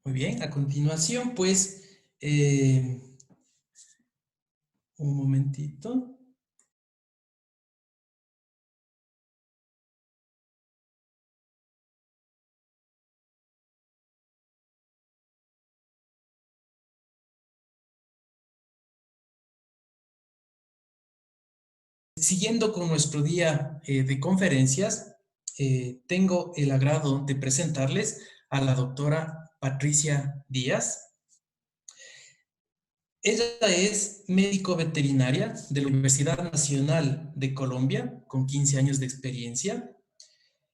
Muy bien, a continuación, pues, un momentito. Siguiendo con nuestro día de conferencias, tengo el agrado de presentarles a la doctora Patricia Díaz. Ella es médico veterinaria de la Universidad Nacional de Colombia, con 15 años de experiencia.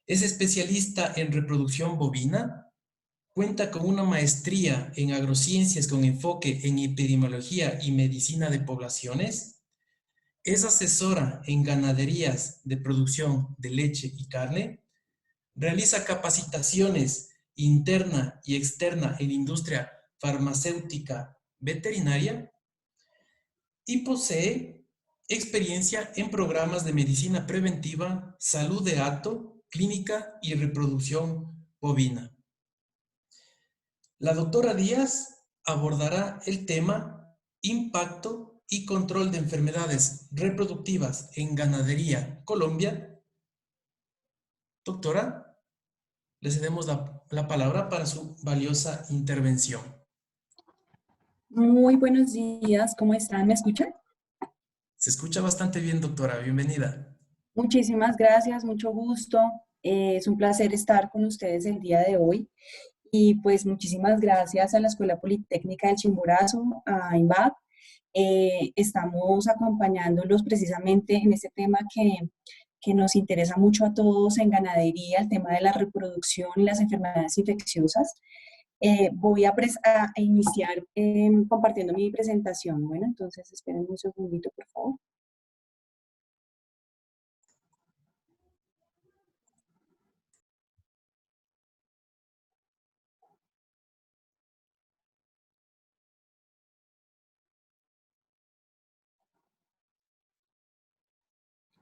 Es especialista en reproducción bovina. Cuenta con una maestría en agrociencias con enfoque en epidemiología y medicina de poblaciones. Es asesora en ganaderías de producción de leche y carne. Realiza capacitaciones interna y externa en industria farmacéutica veterinaria y posee experiencia en programas de medicina preventiva, salud de hato, clínica y reproducción bovina. La doctora Díaz abordará el tema impacto y control de enfermedades reproductivas en ganadería Colombia. Doctora, le cedemos la palabra para su valiosa intervención. Muy buenos días, ¿cómo están? ¿Me escuchan? Se escucha bastante bien, doctora. Bienvenida. Muchísimas gracias, mucho gusto. Es un placer estar con ustedes el día de hoy. Y pues muchísimas gracias a la Escuela Politécnica del Chimborazo, a INVAP. Estamos acompañándolos precisamente en este tema que nos interesa mucho a todos en ganadería, el tema de la reproducción y las enfermedades infecciosas. Voy a iniciar compartiendo mi presentación. Bueno, entonces esperen un segundito, por favor.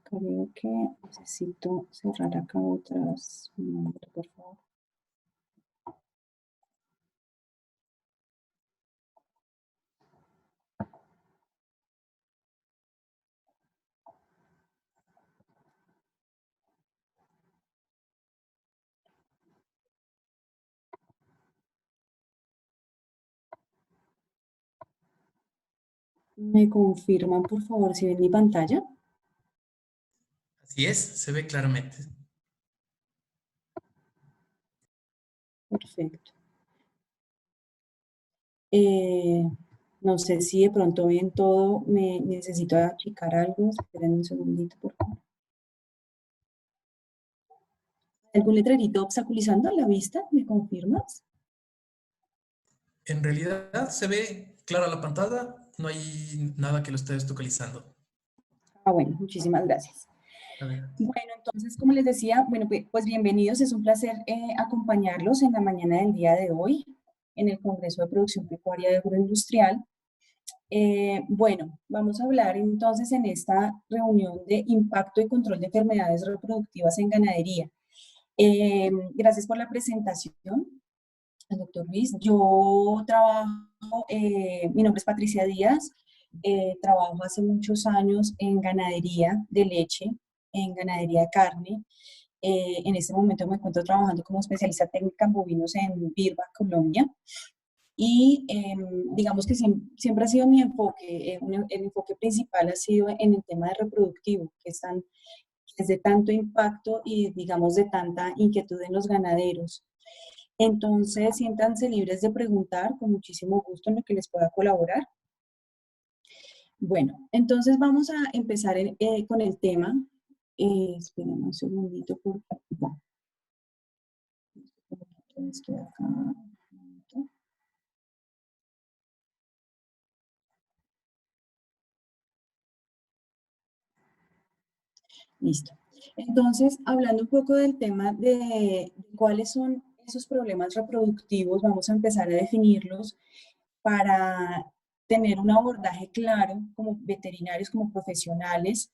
Creo que necesito cerrar acá otras. Un momento, por favor. ¿Me confirman, por favor, si ven mi pantalla? Así es, se ve claramente. Perfecto. No sé si de pronto ven todo, me necesito achicar algo. Esperen un segundito, por favor. ¿Algún letrerito obstaculizando la vista? ¿Me confirmas? En realidad se ve clara la pantalla, no hay nada que lo esté obstaculizando. Bueno, muchísimas gracias. Adelante. Bueno, entonces, como les decía, bueno, pues bienvenidos. Es un placer acompañarlos en la mañana del día de hoy en el Congreso de Producción Pecuaria y Agroindustrial. Bueno, vamos a hablar entonces en esta reunión de impacto y control de enfermedades reproductivas en ganadería. Gracias por la presentación, doctor Luis. Yo trabajo, mi nombre es Patricia Díaz, trabajo hace muchos años en ganadería de leche, en ganadería de carne. En este momento me encuentro trabajando como especialista técnica en bovinos en Birba, Colombia. Y digamos que siempre ha sido mi enfoque, el enfoque principal ha sido en el tema de reproductivo, que es de tanto impacto y digamos de tanta inquietud en los ganaderos. Entonces, siéntanse libres de preguntar con muchísimo gusto en lo que les pueda colaborar. Bueno, entonces vamos a empezar con el tema. Esperen un segundito, por favor. Estoy acá. Listo. Entonces, hablando un poco del tema de cuáles son esos problemas reproductivos, vamos a empezar a definirlos para tener un abordaje claro como veterinarios, como profesionales,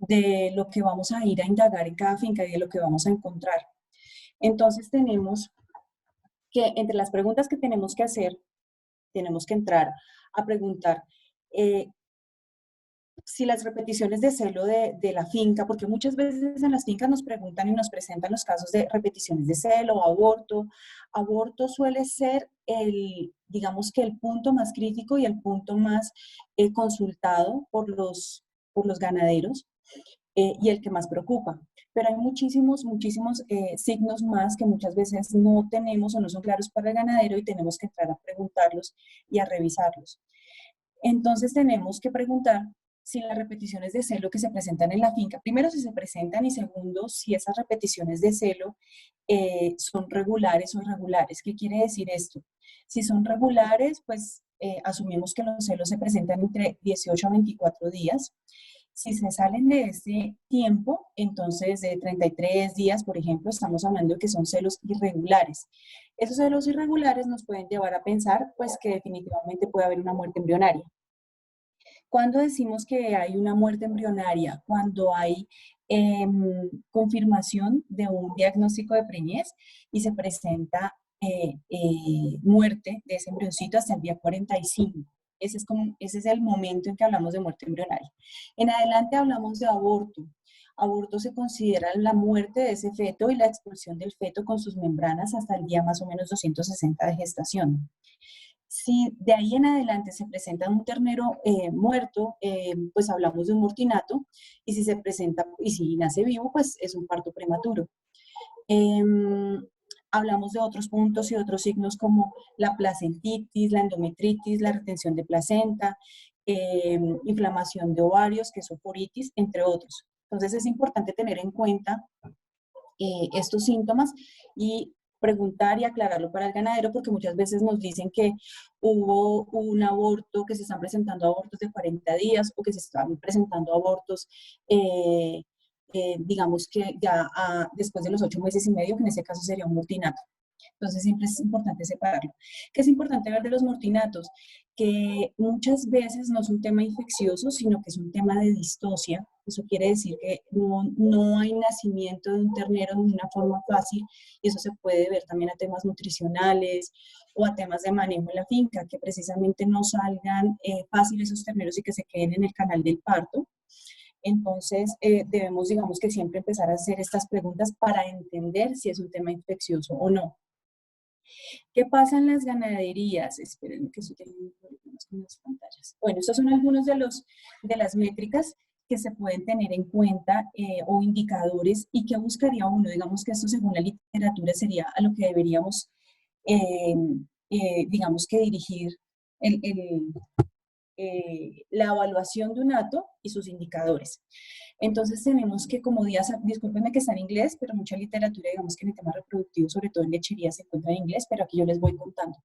de lo que vamos a ir a indagar en cada finca y de lo que vamos a encontrar. Entonces tenemos que entre las preguntas que tenemos que hacer, tenemos que entrar a preguntar si las repeticiones de celo de la finca, porque muchas veces en las fincas nos preguntan y nos presentan los casos de repeticiones de celo o aborto. Aborto suele ser digamos que el punto más crítico y el punto más consultado por los ganaderos y el que más preocupa. Pero hay muchísimos signos más que muchas veces no tenemos o no son claros para el ganadero y tenemos que entrar a preguntarlos y a revisarlos. Entonces tenemos que preguntar si las repeticiones de celo que se presentan en la finca, primero si se presentan y segundo si esas repeticiones de celo son regulares o irregulares. ¿Qué quiere decir esto? Si son regulares, pues asumimos que los celos se presentan entre 18 a 24 días. Si se salen de este tiempo, entonces de 33 días, por ejemplo, estamos hablando de que son celos irregulares. Esos celos irregulares nos pueden llevar a pensar pues, que definitivamente puede haber una muerte embrionaria. Cuando decimos que hay una muerte embrionaria, cuando hay confirmación de un diagnóstico de preñez y se presenta muerte de ese embrioncito hasta el día 45. Ese es el momento en que hablamos de muerte embrionaria. En adelante hablamos de aborto. Aborto se considera la muerte de ese feto y la expulsión del feto con sus membranas hasta el día más o menos 260 de gestación. Si de ahí en adelante se presenta un ternero muerto, pues hablamos de un mortinato, y si se presenta, y si nace vivo, pues es un parto prematuro. Hablamos de otros puntos y otros signos como la placentitis, la endometritis, la retención de placenta, inflamación de ovarios, que es oporitis, entre otros. Entonces es importante tener en cuenta estos síntomas y preguntar y aclararlo para el ganadero, porque muchas veces nos dicen que hubo un aborto, que se están presentando abortos de 40 días o que se están presentando abortos, digamos que ya después de los 8 meses y medio, que en ese caso sería un mortinato. Entonces siempre es importante separarlo. ¿Qué es importante ver de los mortinatos? Que muchas veces no es un tema infeccioso, sino que es un tema de distocia. Eso quiere decir que no hay nacimiento de un ternero de una forma fácil, y eso se puede ver también a temas nutricionales o a temas de manejo en la finca, que precisamente no salgan fácil esos terneros y que se queden en el canal del parto. Entonces, debemos, digamos que siempre empezar a hacer estas preguntas para entender si es un tema infeccioso o no. ¿Qué pasa en las ganaderías? Esperen que estoy teniendo problemas con las pantallas. Bueno, estos son algunos de las métricas que se pueden tener en cuenta o indicadores, y que buscaría uno. Digamos que esto, según la literatura, sería a lo que deberíamos, digamos que dirigir la evaluación de un hato y sus indicadores. Entonces tenemos que, como días, discúlpenme que está en inglés, pero mucha literatura, digamos que en el tema reproductivo, sobre todo en lechería, se encuentra en inglés, pero aquí yo les voy contando.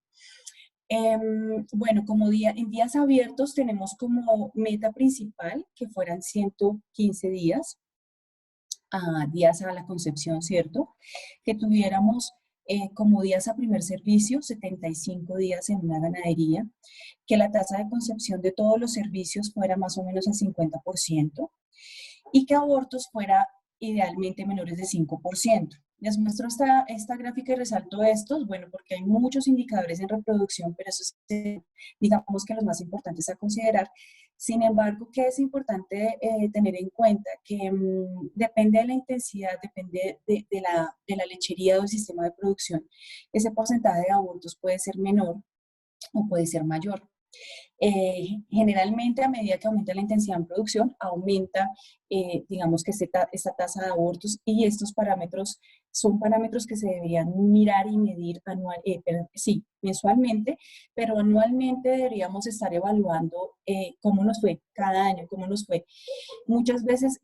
Bueno, en días abiertos tenemos como meta principal que fueran 115 días, días a la concepción, ¿cierto? Que tuviéramos como días a primer servicio, 75 días en una ganadería, que la tasa de concepción de todos los servicios fuera más o menos el 50%, y que abortos fuera idealmente menores de 5%. Les muestro esta gráfica y resalto estos, bueno, porque hay muchos indicadores en reproducción, pero esos digamos que los más importantes a considerar. Sin embargo, ¿qué es importante tener en cuenta? Que depende de la intensidad, depende de la lechería o del sistema de producción. Ese porcentaje de abortos puede ser menor o puede ser mayor. Generalmente, a medida que aumenta la intensidad en producción, aumenta, digamos que esta tasa de abortos, y estos parámetros son parámetros que se deberían mirar y medir mensualmente, pero anualmente deberíamos estar evaluando cómo nos fue cada año, cómo nos fue. Muchas veces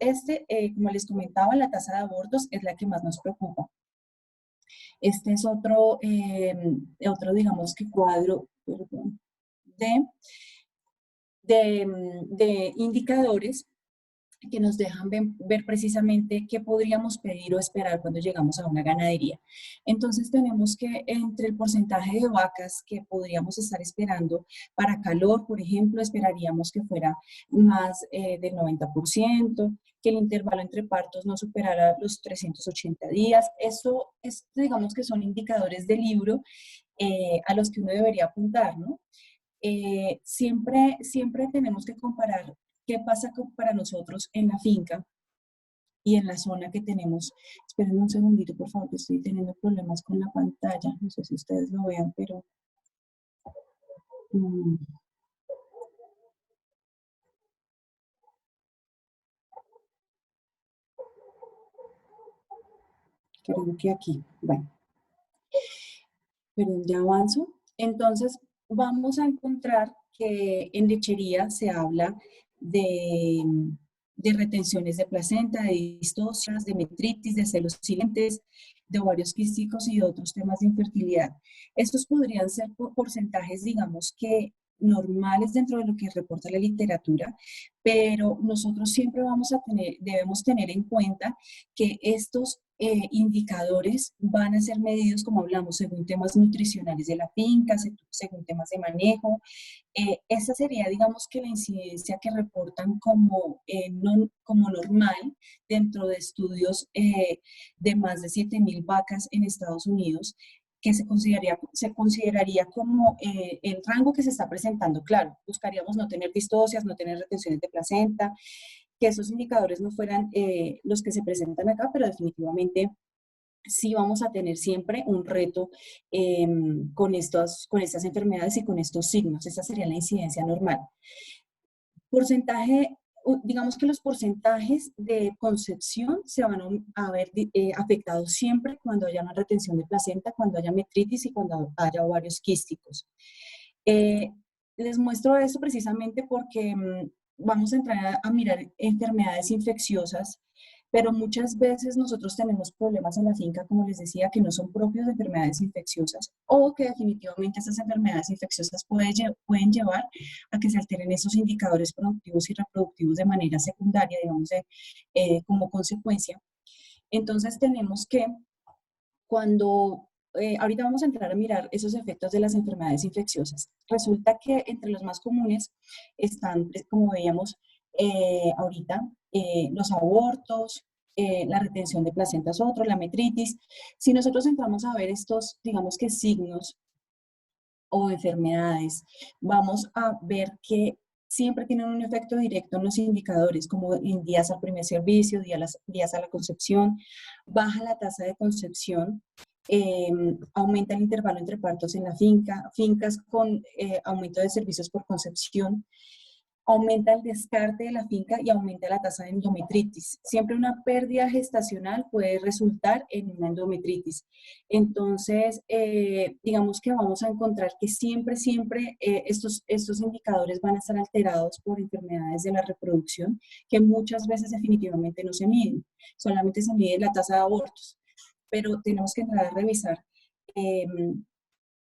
como les comentaba, la tasa de abortos es la que más nos preocupa. Este es otro digamos que cuadro, perdón, de indicadores que nos dejan ver precisamente qué podríamos pedir o esperar cuando llegamos a una ganadería. Entonces tenemos que entre el porcentaje de vacas que podríamos estar esperando para calor, por ejemplo, esperaríamos que fuera más del 90%, que el intervalo entre partos no superara los 380 días. Eso es, digamos que son indicadores de libro a los que uno debería apuntar, ¿no? Siempre tenemos que comparar qué pasa para nosotros en la finca y en la zona que tenemos. Esperen un segundito, por favor, que estoy teniendo problemas con la pantalla. No sé si ustedes lo vean, pero... mm, creo que aquí. Bueno, pero ya avanzo. Entonces, vamos a encontrar que en lechería se habla de, de retenciones de placenta, de distocias, de metritis, de celos silentes, de ovarios quísticos y de otros temas de infertilidad. Estos podrían ser porcentajes, digamos que normales dentro de lo que reporta la literatura, pero nosotros siempre debemos tener en cuenta que estos indicadores van a ser medidos, como hablamos, según temas nutricionales de la finca, según temas de manejo. Esa sería, digamos, que la incidencia que reportan como normal dentro de estudios de más de 7.000 vacas en Estados Unidos, que se consideraría como el rango que se está presentando. Claro, buscaríamos no tener distocias, no tener retenciones de placenta, que esos indicadores no fueran los que se presentan acá, pero definitivamente sí vamos a tener siempre un reto con estas enfermedades y con estos signos. Esa sería la incidencia normal. Porcentaje, digamos que los porcentajes de concepción se van a ver afectados siempre cuando haya una retención de placenta, cuando haya metritis y cuando haya ovarios quísticos. Eh, Les muestro esto precisamente porque vamos a entrar a mirar enfermedades infecciosas, pero muchas veces nosotros tenemos problemas en la finca, como les decía, que no son propios de enfermedades infecciosas o que definitivamente esas enfermedades infecciosas pueden llevar a que se alteren esos indicadores productivos y reproductivos de manera secundaria, digamos, como consecuencia. Entonces tenemos que ahorita vamos a entrar a mirar esos efectos de las enfermedades infecciosas. Resulta que entre los más comunes están, como veíamos ahorita, los abortos, la retención de placentas otro, la metritis. Si nosotros entramos a ver estos, digamos que signos o enfermedades, vamos a ver que siempre tienen un efecto directo en los indicadores, como en días al primer servicio, días a la concepción, baja la tasa de concepción, aumenta el intervalo entre partos en la finca, fincas con aumento de servicios por concepción, aumenta el descarte de la finca y aumenta la tasa de endometritis. Siempre una pérdida gestacional puede resultar en una endometritis. Entonces, digamos que vamos a encontrar que siempre estos indicadores van a estar alterados por enfermedades de la reproducción que muchas veces definitivamente no se miden. Solamente se mide la tasa de abortos, pero tenemos que entrar a revisar eh,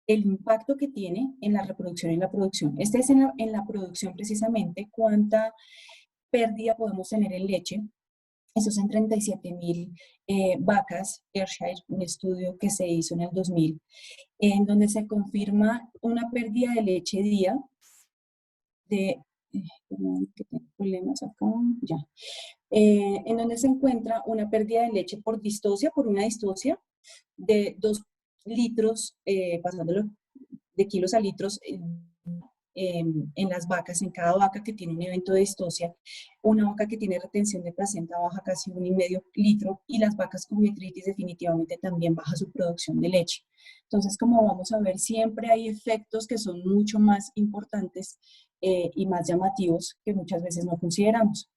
el impacto que tiene en la reproducción y en la producción. Este es en la producción precisamente cuánta pérdida podemos tener en leche. Eso es en 37.000 vacas, Ayrshire, un estudio que se hizo en el 2000, en donde se confirma una pérdida de leche día de, perdón, que tengo problemas acá, ya, en donde se encuentra una pérdida de leche por una distocia de 2 litros, pasándolo de kilos a litros en las vacas, en cada vaca que tiene un evento de distocia. Una vaca que tiene retención de placenta baja casi 1,5 litro y las vacas con metritis definitivamente también baja su producción de leche. Entonces, como vamos a ver, siempre hay efectos que son mucho más importantes y más llamativos que muchas veces no consideramos.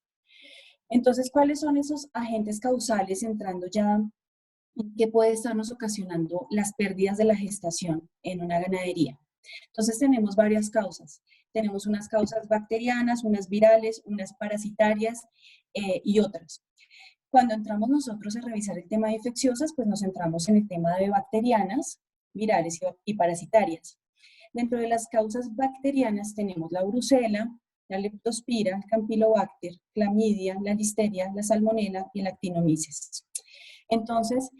Entonces, ¿cuáles son esos agentes causales entrando ya que puede estarnos ocasionando las pérdidas de la gestación en una ganadería? Entonces tenemos varias causas. Tenemos unas causas bacterianas, unas virales, unas parasitarias y otras. Cuando entramos nosotros a revisar el tema de infecciosas, pues nos centramos en el tema de bacterianas, virales y parasitarias. Dentro de las causas bacterianas tenemos la brucela, la leptospira, el campylobacter, clamidia, la listeria, la salmonela y el actinomyces. Entonces,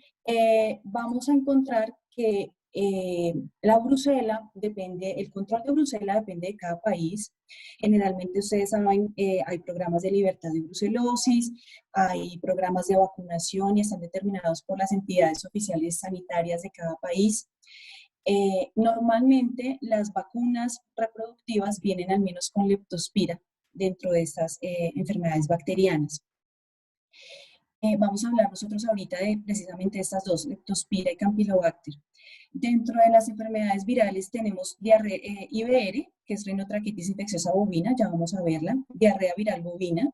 vamos a encontrar que la brucela depende, el control de brucela depende de cada país. Generalmente ustedes saben, hay programas de libertad de brucelosis, hay programas de vacunación y están determinados por las entidades oficiales sanitarias de cada país. Normalmente las vacunas reproductivas vienen al menos con leptospira dentro de estas enfermedades bacterianas. Vamos a hablar nosotros ahorita de precisamente estas dos, leptospira y campylobacter. Dentro de las enfermedades virales tenemos diarrea, IBR, que es rinotraquitis infecciosa bovina, ya vamos a verla, diarrea viral bovina.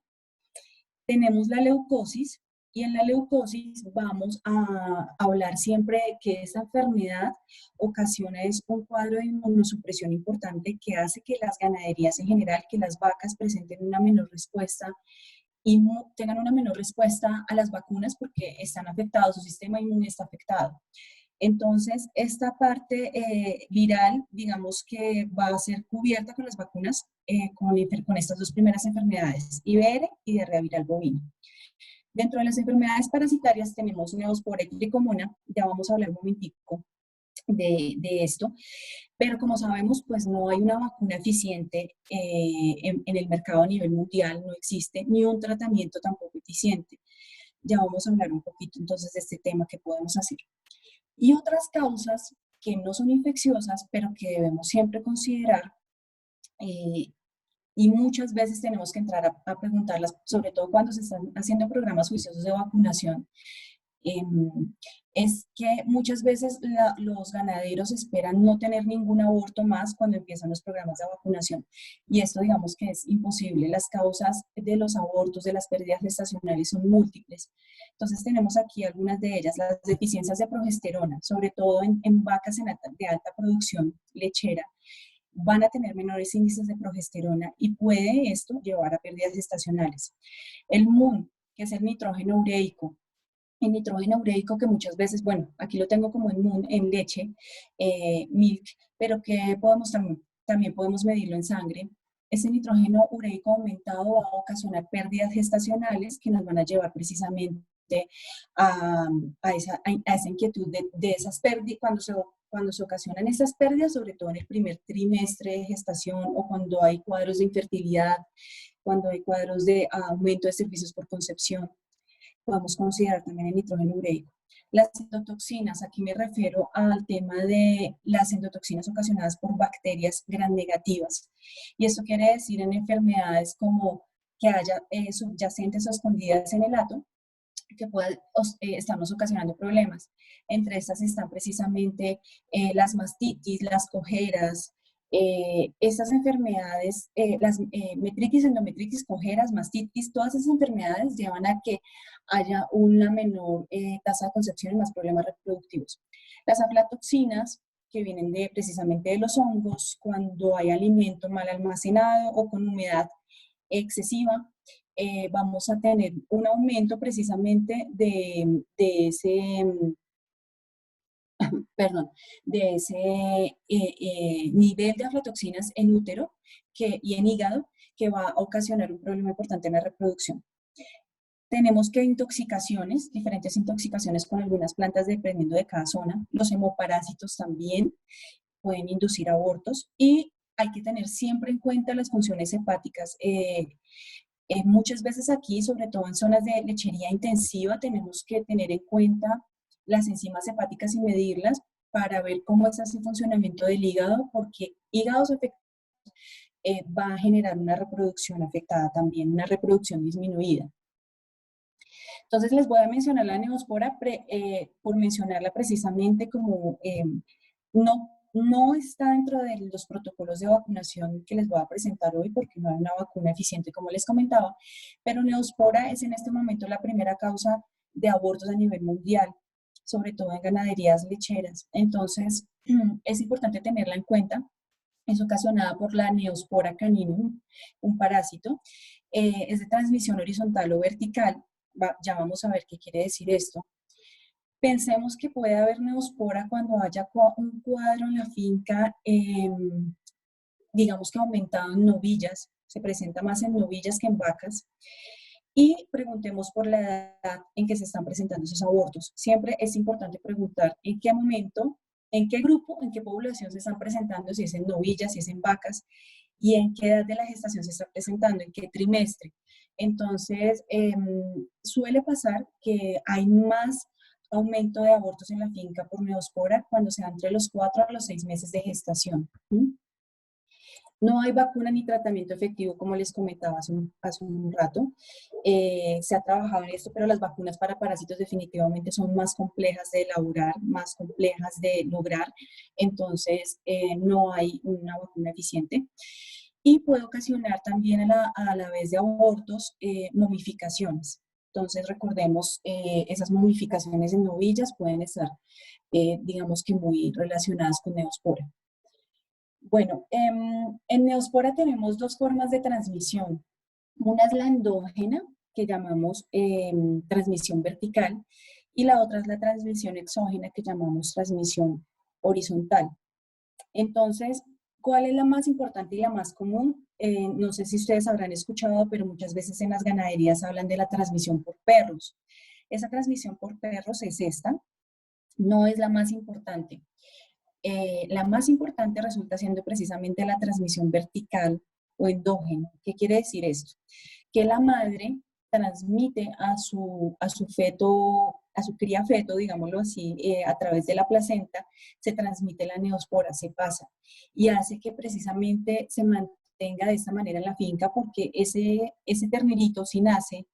Tenemos la leucosis, y en la leucosis vamos a hablar siempre de que esta enfermedad ocasiona un cuadro de inmunosupresión importante que hace que las ganaderías en general, que las vacas presenten una menor respuesta y tengan una menor respuesta a las vacunas porque están afectados, su sistema inmune está afectado. Entonces, esta parte viral, digamos que va a ser cubierta con las vacunas con estas dos primeras enfermedades, IBR y diarrea viral bovina. Dentro de las enfermedades parasitarias tenemos Neospora y Tricomona, ya vamos a hablar un momentico de esto, pero como sabemos, pues no hay una vacuna eficiente en el mercado a nivel mundial, no existe ni un tratamiento tampoco eficiente. Ya vamos a hablar un poquito entonces de este tema que podemos hacer. Y otras causas que no son infecciosas, pero que debemos siempre considerar, y muchas veces tenemos que entrar a preguntarlas, sobre todo cuando se están haciendo programas juiciosos de vacunación, es que muchas veces los ganaderos esperan no tener ningún aborto más cuando empiezan los programas de vacunación. Y esto digamos que es imposible. Las causas de los abortos, de las pérdidas gestacionales son múltiples. Entonces tenemos aquí algunas de ellas, las deficiencias de progesterona, sobre todo en vacas de alta producción lechera, van a tener menores índices de progesterona y puede esto llevar a pérdidas gestacionales. El MUN, que es el nitrógeno ureico, el nitrógeno ureico que muchas veces, bueno, aquí lo tengo como en leche, milk, pero que podemos también podemos medirlo en sangre. Ese nitrógeno ureico aumentado va a ocasionar pérdidas gestacionales que nos van a llevar precisamente a esa inquietud de esas pérdidas, cuando se ocasionan esas pérdidas, sobre todo en el primer trimestre de gestación o cuando hay cuadros de infertilidad, cuando hay cuadros de aumento de servicios por concepción. Podemos considerar también el nitrógeno ureico. Las endotoxinas, aquí me refiero al tema de las endotoxinas ocasionadas por bacterias gram negativas. Y esto quiere decir en enfermedades como que haya subyacentes o escondidas en el hato, que puedan estarnos ocasionando problemas. Entre estas están precisamente las mastitis, las cojeras, estas enfermedades, las metritis, endometritis, cojeras, mastitis, todas esas enfermedades llevan a que haya una menor tasa de concepción y más problemas reproductivos. Las aflatoxinas, que vienen precisamente de los hongos, cuando hay alimento mal almacenado o con humedad excesiva, vamos a tener un aumento precisamente de ese, perdón, de ese nivel de aflatoxinas en útero y en hígado que va a ocasionar un problema importante en la reproducción. Tenemos que intoxicaciones, diferentes intoxicaciones con algunas plantas dependiendo de cada zona. Los hemoparásitos también pueden inducir abortos y hay que tener siempre en cuenta las funciones hepáticas. Muchas veces aquí, sobre todo en zonas de lechería intensiva, tenemos que tener en cuenta las enzimas hepáticas y medirlas para ver cómo es ese funcionamiento del hígado, porque hígados afectados va a generar una reproducción afectada también, una reproducción disminuida. Entonces les voy a mencionar la neospora por mencionarla precisamente como no está dentro de los protocolos de vacunación que les voy a presentar hoy porque no hay una vacuna eficiente como les comentaba, pero neospora es en este momento la primera causa de abortos a nivel mundial, sobre todo en ganaderías lecheras. Entonces es importante tenerla en cuenta. Es ocasionada por la Neospora caninum, un parásito. Es de transmisión horizontal o vertical. Ya vamos a ver qué quiere decir esto. Pensemos que puede haber neospora cuando haya un cuadro en la finca, digamos que aumentado en novillas, se presenta más en novillas que en vacas, y preguntemos por la edad en que se están presentando esos abortos. Siempre es importante preguntar en qué momento, en qué grupo, en qué población se están presentando, si es en novillas, si es en vacas, y en qué edad de la gestación se está presentando, en qué trimestre. Entonces, suele pasar que hay más aumento de abortos en la finca por neospora cuando se da entre los 4 a los 6 meses de gestación. No hay vacuna ni tratamiento efectivo, como les comentaba hace un rato. Se ha trabajado en esto, pero las vacunas para parásitos definitivamente son más complejas de elaborar, más complejas de lograr. Entonces, no hay una vacuna eficiente. Y puede ocasionar también a la vez de abortos, momificaciones. Entonces, recordemos, esas momificaciones en novillas pueden estar, digamos que muy relacionadas con neospora. Bueno, en neospora tenemos dos formas de transmisión. Una es la endógena, que llamamos transmisión vertical, y la otra es la transmisión exógena, que llamamos transmisión horizontal. Entonces, ¿cuál es la más importante y la más común? No sé si ustedes habrán escuchado, pero muchas veces en las ganaderías hablan de la transmisión por perros. Esa transmisión por perros es esta, no es la más importante. La más importante resulta siendo precisamente la transmisión vertical o endógena. ¿Qué quiere decir esto? Que la madre transmite a su feto, a su cría feto, digámoslo así, a través de la placenta, se transmite la neospora, se pasa, y hace que precisamente se mantenga de esta manera en la finca, porque ese ternerito, si nace,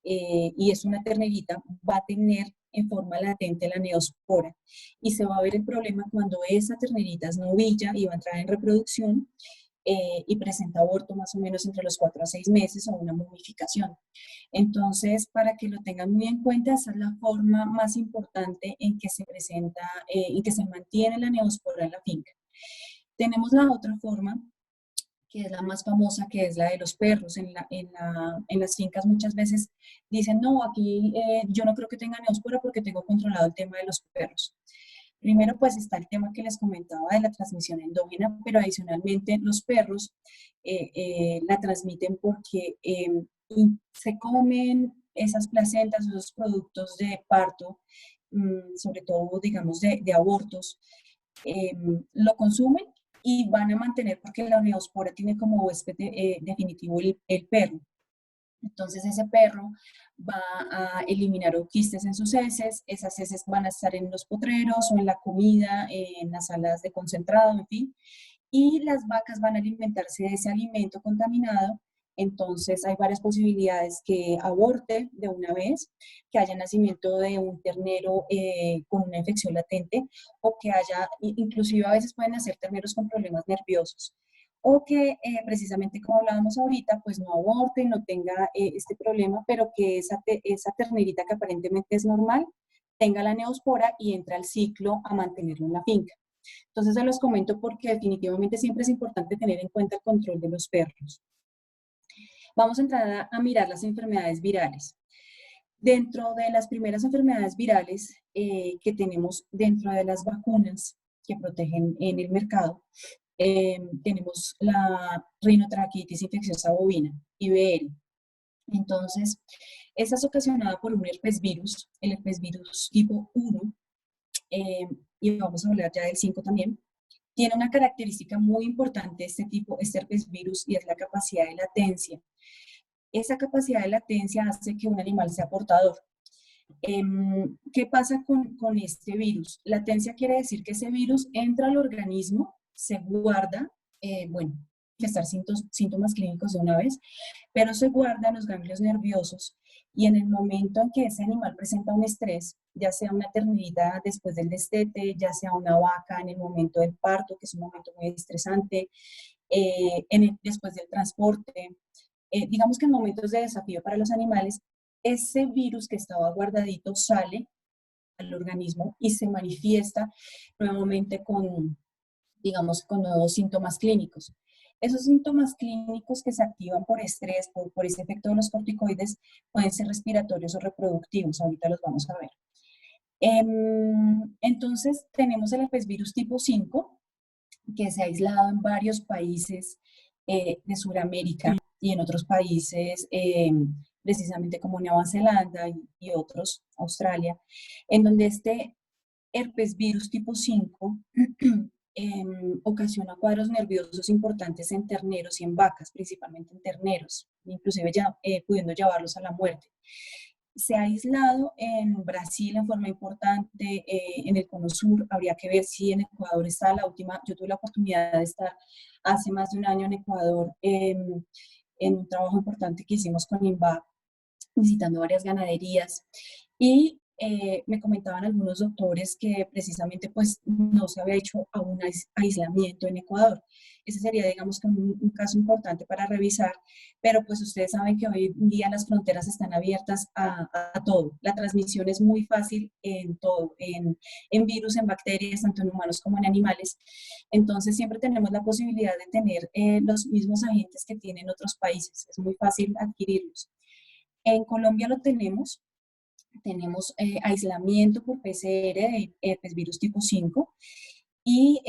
y es una ternerita, va a tener en forma latente la neospora, y se va a ver el problema cuando esa ternerita es novilla y va a entrar en reproducción, y presenta aborto más o menos entre los 4 a 6 meses o una momificación. Entonces, para que lo tengan muy en cuenta, esa es la forma más importante en que se presenta, en que se mantiene la neospora en la finca. Tenemos la otra forma, que es la más famosa, que es la de los perros. En las fincas muchas veces dicen, no, aquí yo no creo que tenga neospora porque tengo controlado el tema de los perros. Primero, pues está el tema que les comentaba de la transmisión endógena, pero adicionalmente los perros la transmiten porque se comen esas placentas, esos productos de parto, sobre todo, digamos, de abortos, lo consumen y van a mantener, porque la neospora tiene como huésped definitivo el perro. Entonces ese perro va a eliminar quistes en sus heces, esas heces van a estar en los potreros o en la comida, en las salas de concentrado, en fin, y las vacas van a alimentarse de ese alimento contaminado. Entonces hay varias posibilidades: que aborte de una vez, que haya nacimiento de un ternero con una infección latente, o que haya, inclusive a veces pueden nacer terneros con problemas nerviosos, o que precisamente como hablábamos ahorita, pues no aborte, no tenga este problema, pero que esa ternerita que aparentemente es normal, tenga la neospora y entra al ciclo a mantenerlo en la finca. Entonces se los comento porque definitivamente siempre es importante tener en cuenta el control de los perros. Vamos a entrar a mirar las enfermedades virales. Dentro de las primeras enfermedades virales que tenemos dentro de las vacunas que protegen en el mercado, tenemos la rinotraqueitis infecciosa bovina, IBR. Entonces, esta es ocasionada por un herpesvirus, el herpesvirus tipo 1, y vamos a hablar ya del 5 también. Tiene una característica muy importante este herpesvirus, y es la capacidad de latencia. Esa capacidad de latencia hace que un animal sea portador. ¿Qué pasa con este virus? Latencia quiere decir que ese virus entra al organismo, se guarda, bueno, estar síntomas clínicos de una vez, pero se guarda en los ganglios nerviosos, y en el momento en que ese animal presenta un estrés, ya sea una ternidad después del destete, ya sea una vaca en el momento del parto, que es un momento muy estresante, después del transporte, digamos que en momentos de desafío para los animales, ese virus que estaba guardadito sale al organismo y se manifiesta nuevamente con, digamos, con nuevos síntomas clínicos. Esos síntomas clínicos que se activan por estrés, por ese efecto de los corticoides, pueden ser respiratorios o reproductivos. Ahorita los vamos a ver. Entonces, tenemos el herpesvirus tipo 5, que se ha aislado en varios países de Sudamérica. y en otros países, precisamente como Nueva Zelanda y otros, Australia, en donde este herpes virus tipo 5 ocasiona cuadros nerviosos importantes en terneros y en vacas, principalmente en terneros, inclusive ya, pudiendo llevarlos a la muerte. Se ha aislado en Brasil en forma importante, en el Cono Sur, habría que ver si en Ecuador está la última. Yo tuve la oportunidad de estar hace más de un año en Ecuador, en un trabajo importante que hicimos con INVAP, visitando varias ganaderías, y me comentaban algunos doctores que precisamente pues no se había hecho aún aislamiento en Ecuador. Ese sería, digamos, que un caso importante para revisar, pero pues ustedes saben que hoy en día las fronteras están abiertas a todo. La transmisión es muy fácil en todo, en virus, en bacterias, tanto en humanos como en animales. Entonces siempre tenemos la posibilidad de tener los mismos agentes que tienen otros países. Es muy fácil adquirirlos. En Colombia lo tenemos aislamiento por PCR de herpes virus tipo 5 y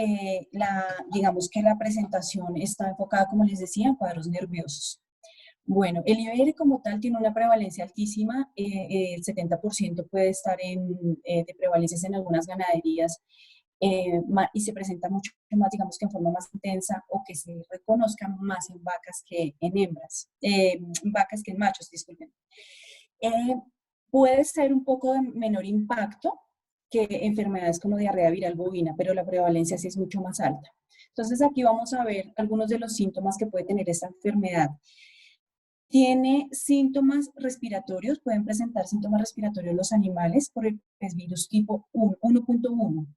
digamos que la presentación está enfocada, como les decía, en cuadros nerviosos. Bueno, el IBR como tal tiene una prevalencia altísima, el 70% puede estar de prevalencias en algunas ganaderías, y se presenta mucho más, digamos que en forma más intensa, o que se reconozca más en vacas que en hembras, vacas que en machos, disculpen. Eh, Puede ser un poco de menor impacto que enfermedades como diarrea viral bovina, pero la prevalencia sí es mucho más alta. Entonces aquí vamos a ver algunos de los síntomas que puede tener esta enfermedad. Tiene síntomas respiratorios, pueden presentar síntomas respiratorios los animales por el virus tipo 1.1.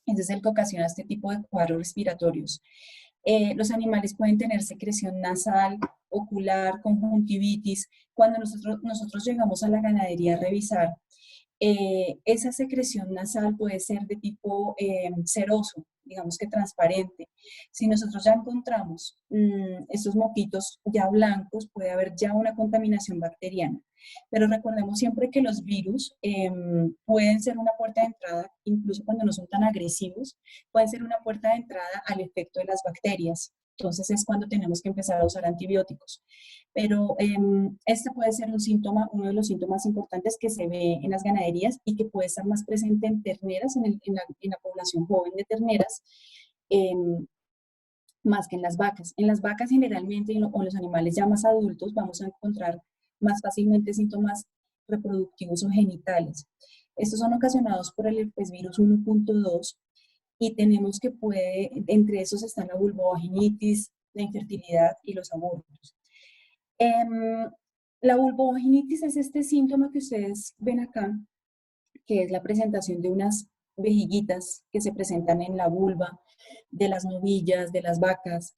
Ese es el que ocasiona este tipo de cuadros respiratorios. Los animales pueden tener secreción nasal, ocular, conjuntivitis. Cuando nosotros llegamos a la ganadería a revisar, esa secreción nasal puede ser de tipo ceroso, digamos que transparente. Si nosotros ya encontramos estos moquitos ya blancos, puede haber ya una contaminación bacteriana. Pero recordemos siempre que los virus pueden ser una puerta de entrada, incluso cuando no son tan agresivos, pueden ser una puerta de entrada al efecto de las bacterias. Entonces es cuando tenemos que empezar a usar antibióticos. Pero este puede ser un síntoma, uno de los síntomas importantes que se ve en las ganaderías y que puede estar más presente en terneras, en la población joven de terneras, más que en las vacas. En las vacas generalmente, o los animales ya más adultos, vamos a encontrar más fácilmente síntomas reproductivos o genitales. Estos son ocasionados por el herpes virus 1.2 y tenemos que entre esos están la vulvovaginitis, la infertilidad y los abortos. La vulvovaginitis es este síntoma que ustedes ven acá, que es la presentación de unas vejiguitas que se presentan en la vulva de las novillas, de las vacas.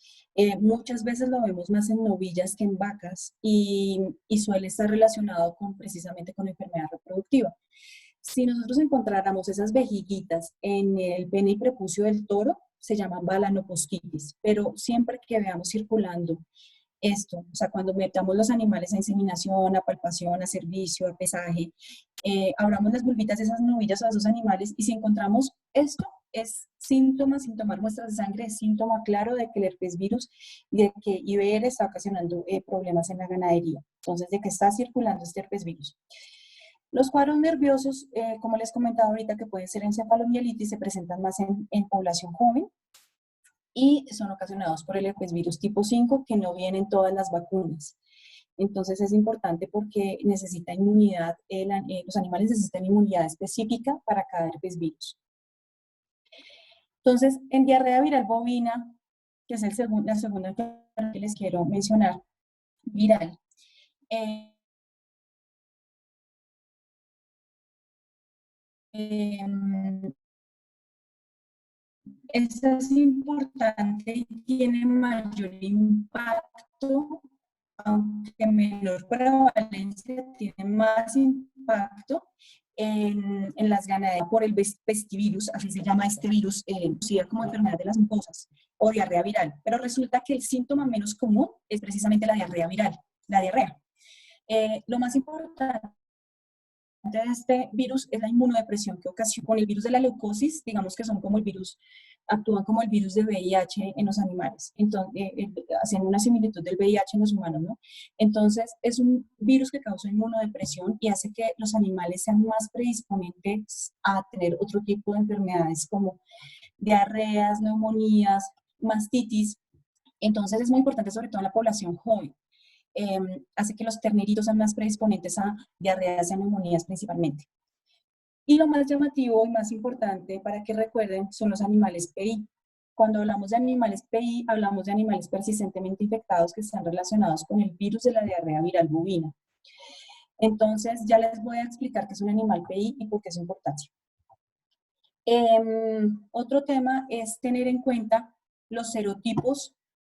Muchas veces lo vemos más en novillas que en vacas y suele estar relacionado precisamente con enfermedad reproductiva. Si nosotros encontráramos esas vejiguitas en el pene y prepucio del toro, se llaman balanopostitis, pero siempre que veamos circulando esto, o sea, cuando metamos los animales a inseminación, a palpación, a servicio, a pesaje, abramos las vulvitas de esas novillas o de esos animales, y si encontramos esto, es síntoma, sin tomar muestras de sangre, es síntoma claro de que el herpes virus y de que IBR está ocasionando problemas en la ganadería. Entonces, de que está circulando este herpes virus. Los cuadros nerviosos, como les comentaba ahorita, que pueden ser encefalomielitis, se presentan más en población joven y son ocasionados por el herpes virus tipo 5, que no vienen todas las vacunas. Entonces es importante porque necesita inmunidad, los animales necesitan inmunidad específica para cada herpes virus. Entonces, en diarrea viral bovina, que es la segunda que les quiero mencionar, viral, esta es importante y tiene mayor impacto, aunque menor prevalencia, tiene más impacto en las ganaderías por el pestivirus, así se llama este virus, conocido como enfermedad de las mucosas o diarrea viral. Pero resulta que el síntoma menos común es precisamente la diarrea viral, la diarrea. Lo más importante de este virus es la inmunodepresión que ocasiona con el virus de la leucosis, digamos que son como el virus actúan como el virus de VIH en los animales, entonces, haciendo una similitud del VIH en los humanos, ¿no? Entonces, es un virus que causa inmunodepresión y hace que los animales sean más predisponentes a tener otro tipo de enfermedades como diarreas, neumonías, mastitis. Entonces, es muy importante, sobre todo en la población joven. Hace que los terneritos sean más predisponentes a diarreas y a neumonías principalmente. Y lo más llamativo y más importante para que recuerden son los animales PI. Cuando hablamos de animales PI, hablamos de animales persistentemente infectados que están relacionados con el virus de la diarrea viral bovina. Entonces, ya les voy a explicar qué es un animal PI y por qué es su importancia. Otro tema es tener en cuenta los serotipos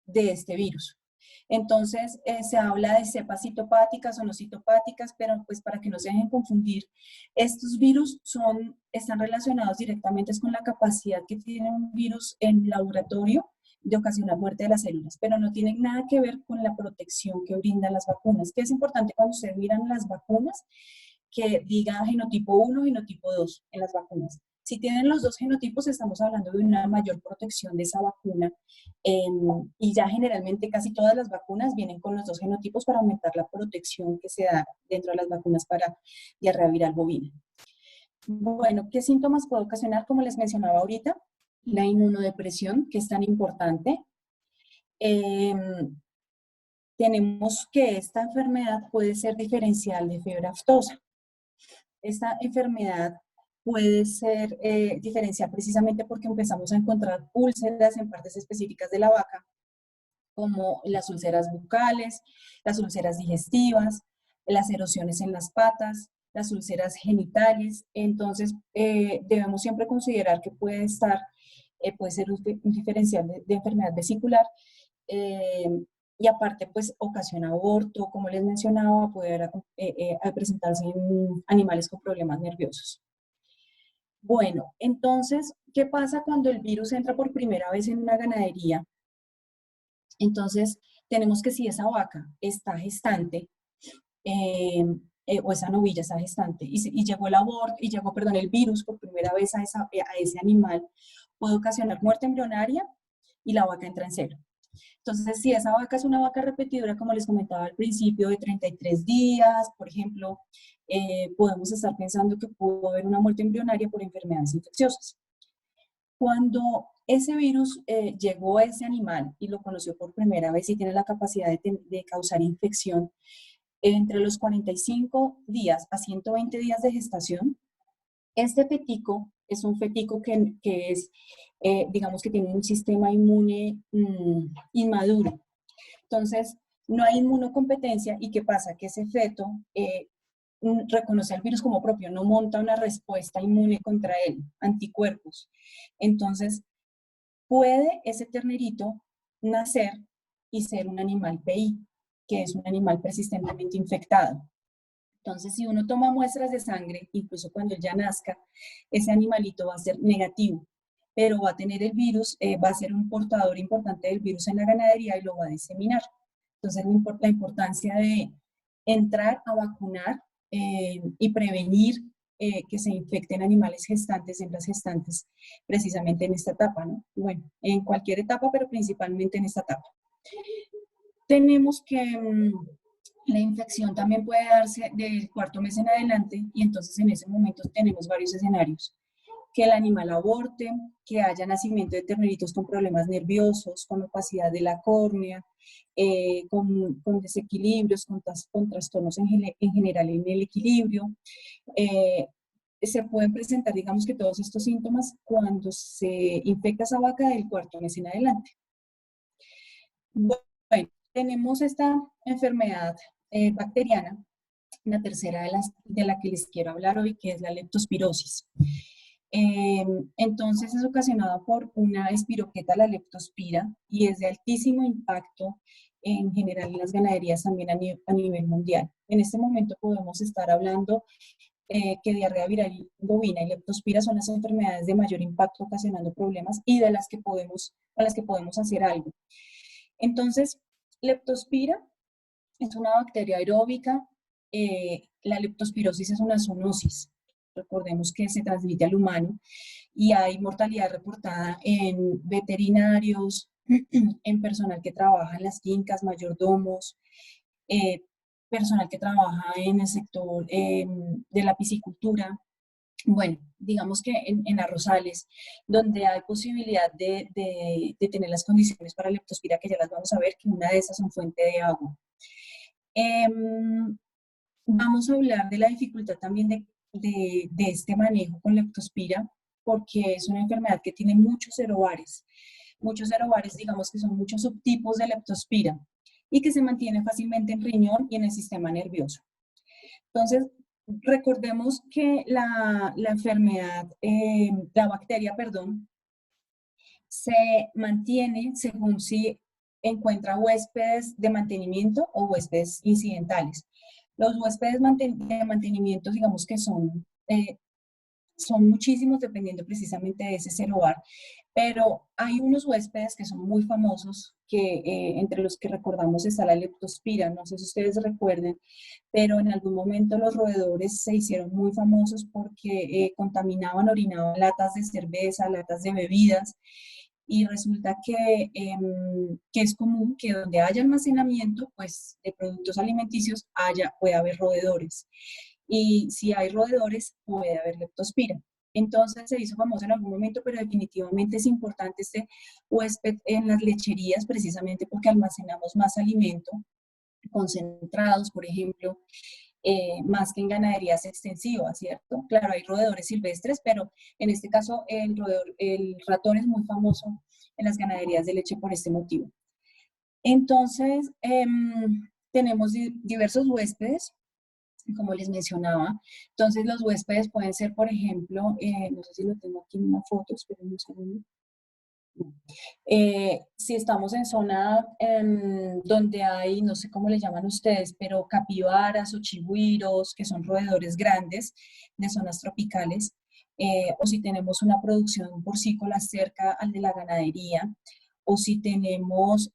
de este virus. Entonces, se habla de cepas citopáticas o no citopáticas, pero pues para que no se dejen confundir, estos virus están relacionados directamente con la capacidad que tiene un virus en laboratorio de ocasionar muerte de las células, pero no tienen nada que ver con la protección que brindan las vacunas, que es importante cuando ustedes miran las vacunas, que diga genotipo 1, genotipo 2 en las vacunas. Si tienen los dos genotipos, estamos hablando de una mayor protección de esa vacuna y ya generalmente casi todas las vacunas vienen con los dos genotipos para aumentar la protección que se da dentro de las vacunas para diarrea viral bovina. Bueno, ¿qué síntomas puede ocasionar? Como les mencionaba ahorita, la inmunodepresión, que es tan importante. Tenemos que esta enfermedad puede ser diferencial de fiebre aftosa. Esta enfermedad puede ser diferencial precisamente porque empezamos a encontrar úlceras en partes específicas de la vaca, como las úlceras bucales, las úlceras digestivas, las erosiones en las patas, las úlceras genitales. Entonces, debemos siempre considerar que puede ser un diferencial de enfermedad vesicular. Y aparte, pues ocasiona aborto, como les mencionaba, puede presentarse en animales con problemas nerviosos. Bueno, entonces, ¿qué pasa cuando el virus entra por primera vez en una ganadería? Entonces, tenemos que si esa vaca está gestante, o esa novilla está gestante, y llegó el virus por primera vez a ese animal, puede ocasionar muerte embrionaria y la vaca entra en celo. Entonces, si esa vaca es una vaca repetidora, como les comentaba al principio, de 33 días, por ejemplo, podemos estar pensando que pudo haber una muerte embrionaria por enfermedades infecciosas. Cuando ese virus llegó a ese animal y lo conoció por primera vez y tiene la capacidad de causar infección, entre los 45 días a 120 días de gestación, este fetico es un fetico que es, digamos que tiene un sistema inmune inmaduro. Entonces, no hay inmunocompetencia y ¿qué pasa? Que ese feto reconoce al virus como propio, no monta una respuesta inmune contra él, anticuerpos. Entonces, puede ese ternerito nacer y ser un animal PI, que es un animal persistentemente infectado. Entonces, si uno toma muestras de sangre, incluso cuando él ya nazca, ese animalito va a ser negativo, pero va a tener el virus, va a ser un portador importante del virus en la ganadería y lo va a diseminar. Entonces, la importancia de entrar a vacunar y prevenir que se infecten animales gestantes, hembras gestantes, precisamente en esta etapa, ¿no? Bueno, en cualquier etapa, pero principalmente en esta etapa. Tenemos que la infección también puede darse del cuarto mes en adelante y entonces en ese momento tenemos varios escenarios. Que el animal aborte, que haya nacimiento de terneritos con problemas nerviosos, con opacidad de la córnea, con desequilibrios, con trastornos en general en el equilibrio. Se pueden presentar, digamos que todos estos síntomas cuando se infecta esa vaca del cuarto mes en adelante. Bueno, tenemos esta enfermedad bacteriana, la tercera de la que les quiero hablar hoy, que es la leptospirosis. Entonces es ocasionada por una espiroqueta, la leptospira, y es de altísimo impacto en general en las ganaderías también a nivel mundial. En este momento podemos estar hablando que diarrea viral bovina y leptospira son las enfermedades de mayor impacto ocasionando problemas y a las que podemos hacer algo. Entonces, leptospira es una bacteria aeróbica. La leptospirosis es una zoonosis. recordemos que se transmite al humano y hay mortalidad reportada en veterinarios, en personal que trabaja en las fincas, mayordomos, eh, personal que trabaja en el sector de la piscicultura. Bueno, digamos que en arrozales, donde hay posibilidad de tener las condiciones para leptospira, que ya las vamos a ver, que una de esas son fuente de agua. Vamos a hablar de la dificultad también de este manejo con leptospira, porque es una enfermedad que tiene muchos serobares. Muchos serobares, digamos que son muchos subtipos de leptospira y que se mantiene fácilmente en riñón y en el sistema nervioso. Entonces, recordemos que la enfermedad, la bacteria, perdón, se mantiene según si encuentra huéspedes de mantenimiento o huéspedes incidentales. Los huéspedes de mantenimiento, digamos que son muchísimos dependiendo precisamente de ese cerobar, pero hay unos huéspedes que son muy famosos, que entre los que recordamos está la leptospira, no sé si ustedes recuerden, pero en algún momento los roedores se hicieron muy famosos porque contaminaban, orinaban latas de cerveza, latas de bebidas, y resulta que es común que donde haya almacenamiento pues, de productos alimenticios puede haber roedores. Y si hay roedores, puede haber leptospira. Entonces se hizo famoso en algún momento, pero definitivamente es importante este huésped en las lecherías, precisamente porque almacenamos más alimento, concentrados, por ejemplo, más que en ganaderías extensivas, ¿cierto? Claro, hay roedores silvestres, pero en este caso el ratón es muy famoso en las ganaderías de leche por este motivo. Entonces, tenemos diversos huéspedes, como les mencionaba. Entonces, los huéspedes pueden ser, por ejemplo, no sé si lo tengo aquí en una foto, esperen un segundo. Si estamos en zona donde hay, no sé cómo le llaman ustedes, pero capibaras o chigüiros, que son roedores grandes de zonas tropicales, o si tenemos una producción porcícola cerca al de la ganadería, o si tenemos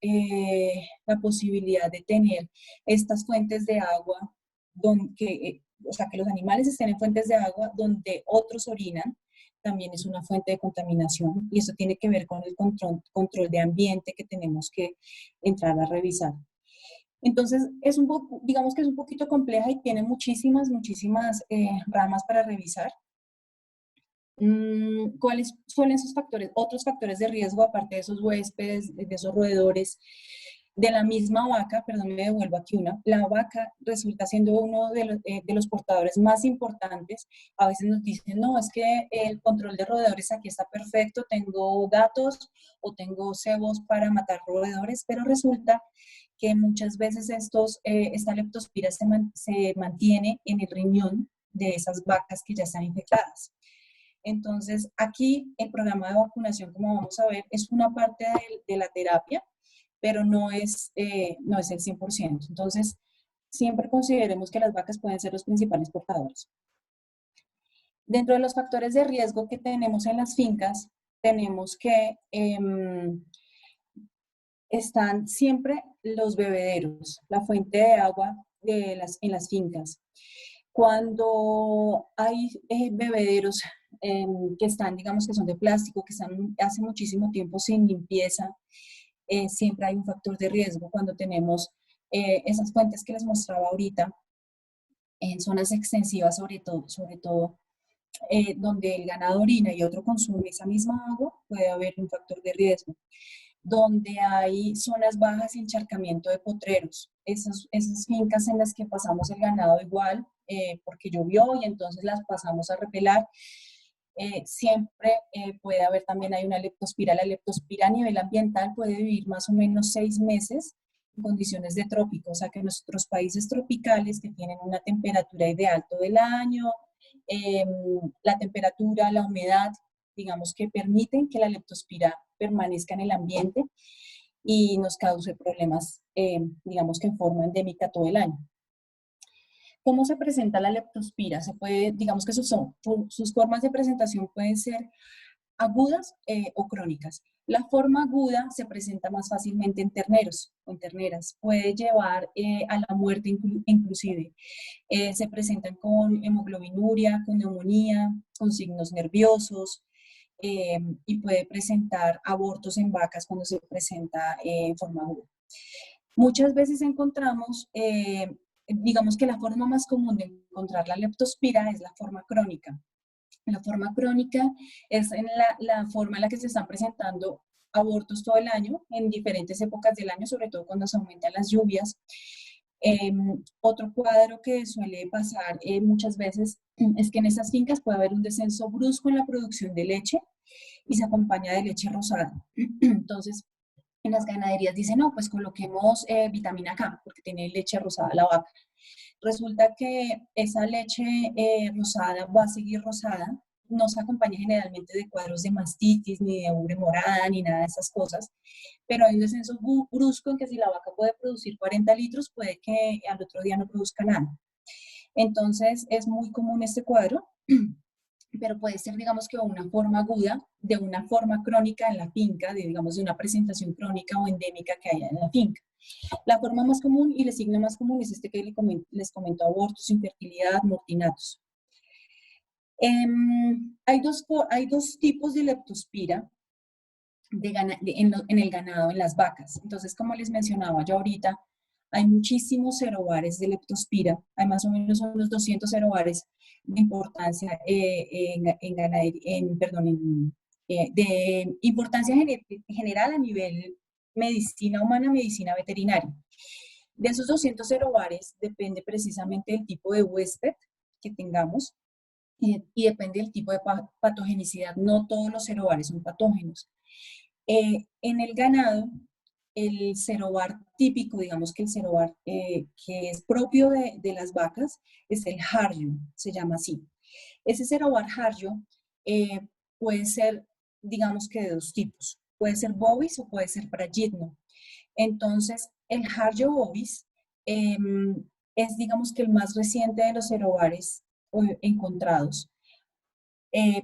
la posibilidad de tener estas fuentes de agua, o sea, que los animales estén en fuentes de agua donde otros orinan, también es una fuente de contaminación y eso tiene que ver con el control de ambiente que tenemos que entrar a revisar. Entonces, digamos que es un poquito compleja y tiene muchísimas ramas para revisar. ¿Cuáles son esos factores? Otros factores de riesgo, aparte de esos huéspedes, de esos roedores, de la misma vaca, perdón, me devuelvo aquí la vaca resulta siendo uno de los portadores más importantes. A veces nos dicen, no, es que el control de roedores aquí está perfecto, tengo gatos o tengo cebos para matar roedores, pero resulta que muchas veces esta leptospira se mantiene en el riñón de esas vacas que ya están infectadas. Entonces, aquí el programa de vacunación, como vamos a ver, es una parte de la terapia, pero no es el 100%. Entonces, siempre consideremos que las vacas pueden ser los principales portadores. Dentro de los factores de riesgo que tenemos en las fincas, tenemos que están siempre los bebederos, la fuente de agua en las fincas. Cuando hay bebederos que están, digamos que son de plástico, que están hace muchísimo tiempo sin limpieza, siempre hay un factor de riesgo cuando tenemos esas fuentes que les mostraba ahorita en zonas extensivas, sobre todo donde el ganado orina y otro consume esa misma agua, puede haber un factor de riesgo. Donde hay zonas bajas y encharcamiento de potreros, esas fincas en las que pasamos el ganado igual, porque llovió y entonces las pasamos a repelar, siempre puede haber también hay una leptospira. La leptospira a nivel ambiental puede vivir más o menos 6 meses en condiciones de trópico, o sea que nuestros países tropicales que tienen una temperatura ideal todo el año, la temperatura, la humedad, digamos que permiten que la leptospira permanezca en el ambiente y nos cause problemas, digamos que en forma endémica todo el año. ¿Cómo se presenta la leptospira? Digamos que sus formas de presentación pueden ser agudas o crónicas. La forma aguda se presenta más fácilmente en terneros o en terneras. Puede llevar a la muerte inclusive. Se presentan con hemoglobinuria, con neumonía, con signos nerviosos, y puede presentar abortos en vacas cuando se presenta en forma aguda. Muchas veces encontramos, digamos que la forma más común de encontrar la leptospira es la forma crónica. La forma crónica es en la forma en la que se están presentando abortos todo el año, en diferentes épocas del año, sobre todo cuando se aumentan las lluvias. Otro cuadro que suele pasar muchas veces es que en esas fincas puede haber un descenso brusco en la producción de leche y se acompaña de leche rosada. Entonces, en las ganaderías dicen, no, pues coloquemos vitamina K, porque tiene leche rosada la vaca. Resulta que esa leche rosada va a seguir rosada, no se acompaña generalmente de cuadros de mastitis, ni de ubre morada, ni nada de esas cosas, pero hay un descenso brusco en que si la vaca puede producir 40 litros, puede que al otro día no produzca nada. Entonces, es muy común este cuadro, pero puede ser, digamos, que una forma aguda de una forma crónica en la finca, digamos, de una presentación crónica o endémica que haya en la finca. La forma más común y el signo más común es este que les comento, abortos, infertilidad, mortinatos. Hay dos tipos de leptospira en el ganado, en las vacas. Entonces, como les mencionaba yo ahorita, hay muchísimos serobares de leptospira, hay más o menos unos 200 serobares de importancia de importancia general a nivel medicina humana, medicina veterinaria. De esos 200 serobares depende precisamente del tipo de huésped que tengamos y depende del tipo de patogenicidad. No todos los serobares son patógenos. En el ganado, el serobar típico, digamos que el serobar que es propio de las vacas, es el Harjo, se llama así. Ese serobar Harjo puede ser, digamos que de dos tipos. Puede ser bovis o puede ser brayitno. Entonces, el Harjo bovis es, digamos que el más reciente de los serobares encontrados.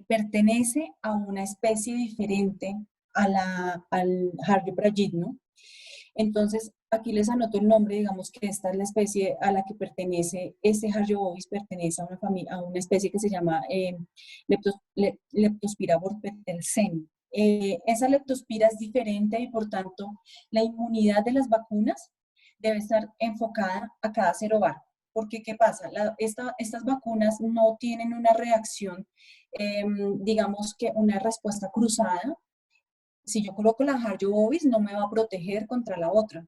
Pertenece a una especie diferente al Harjo brayitno. Entonces, aquí les anoto el nombre, digamos que esta es la especie a la que pertenece, este Harjo bovis pertenece a una familia, a una especie que se llama Leptospira borpelceni. Esa leptospira es diferente y por tanto la inmunidad de las vacunas debe estar enfocada a cada serobar. Porque, ¿qué pasa? Estas vacunas no tienen una reacción, digamos que una respuesta cruzada. Si yo coloco la Harjo bovis, no me va a proteger contra la otra.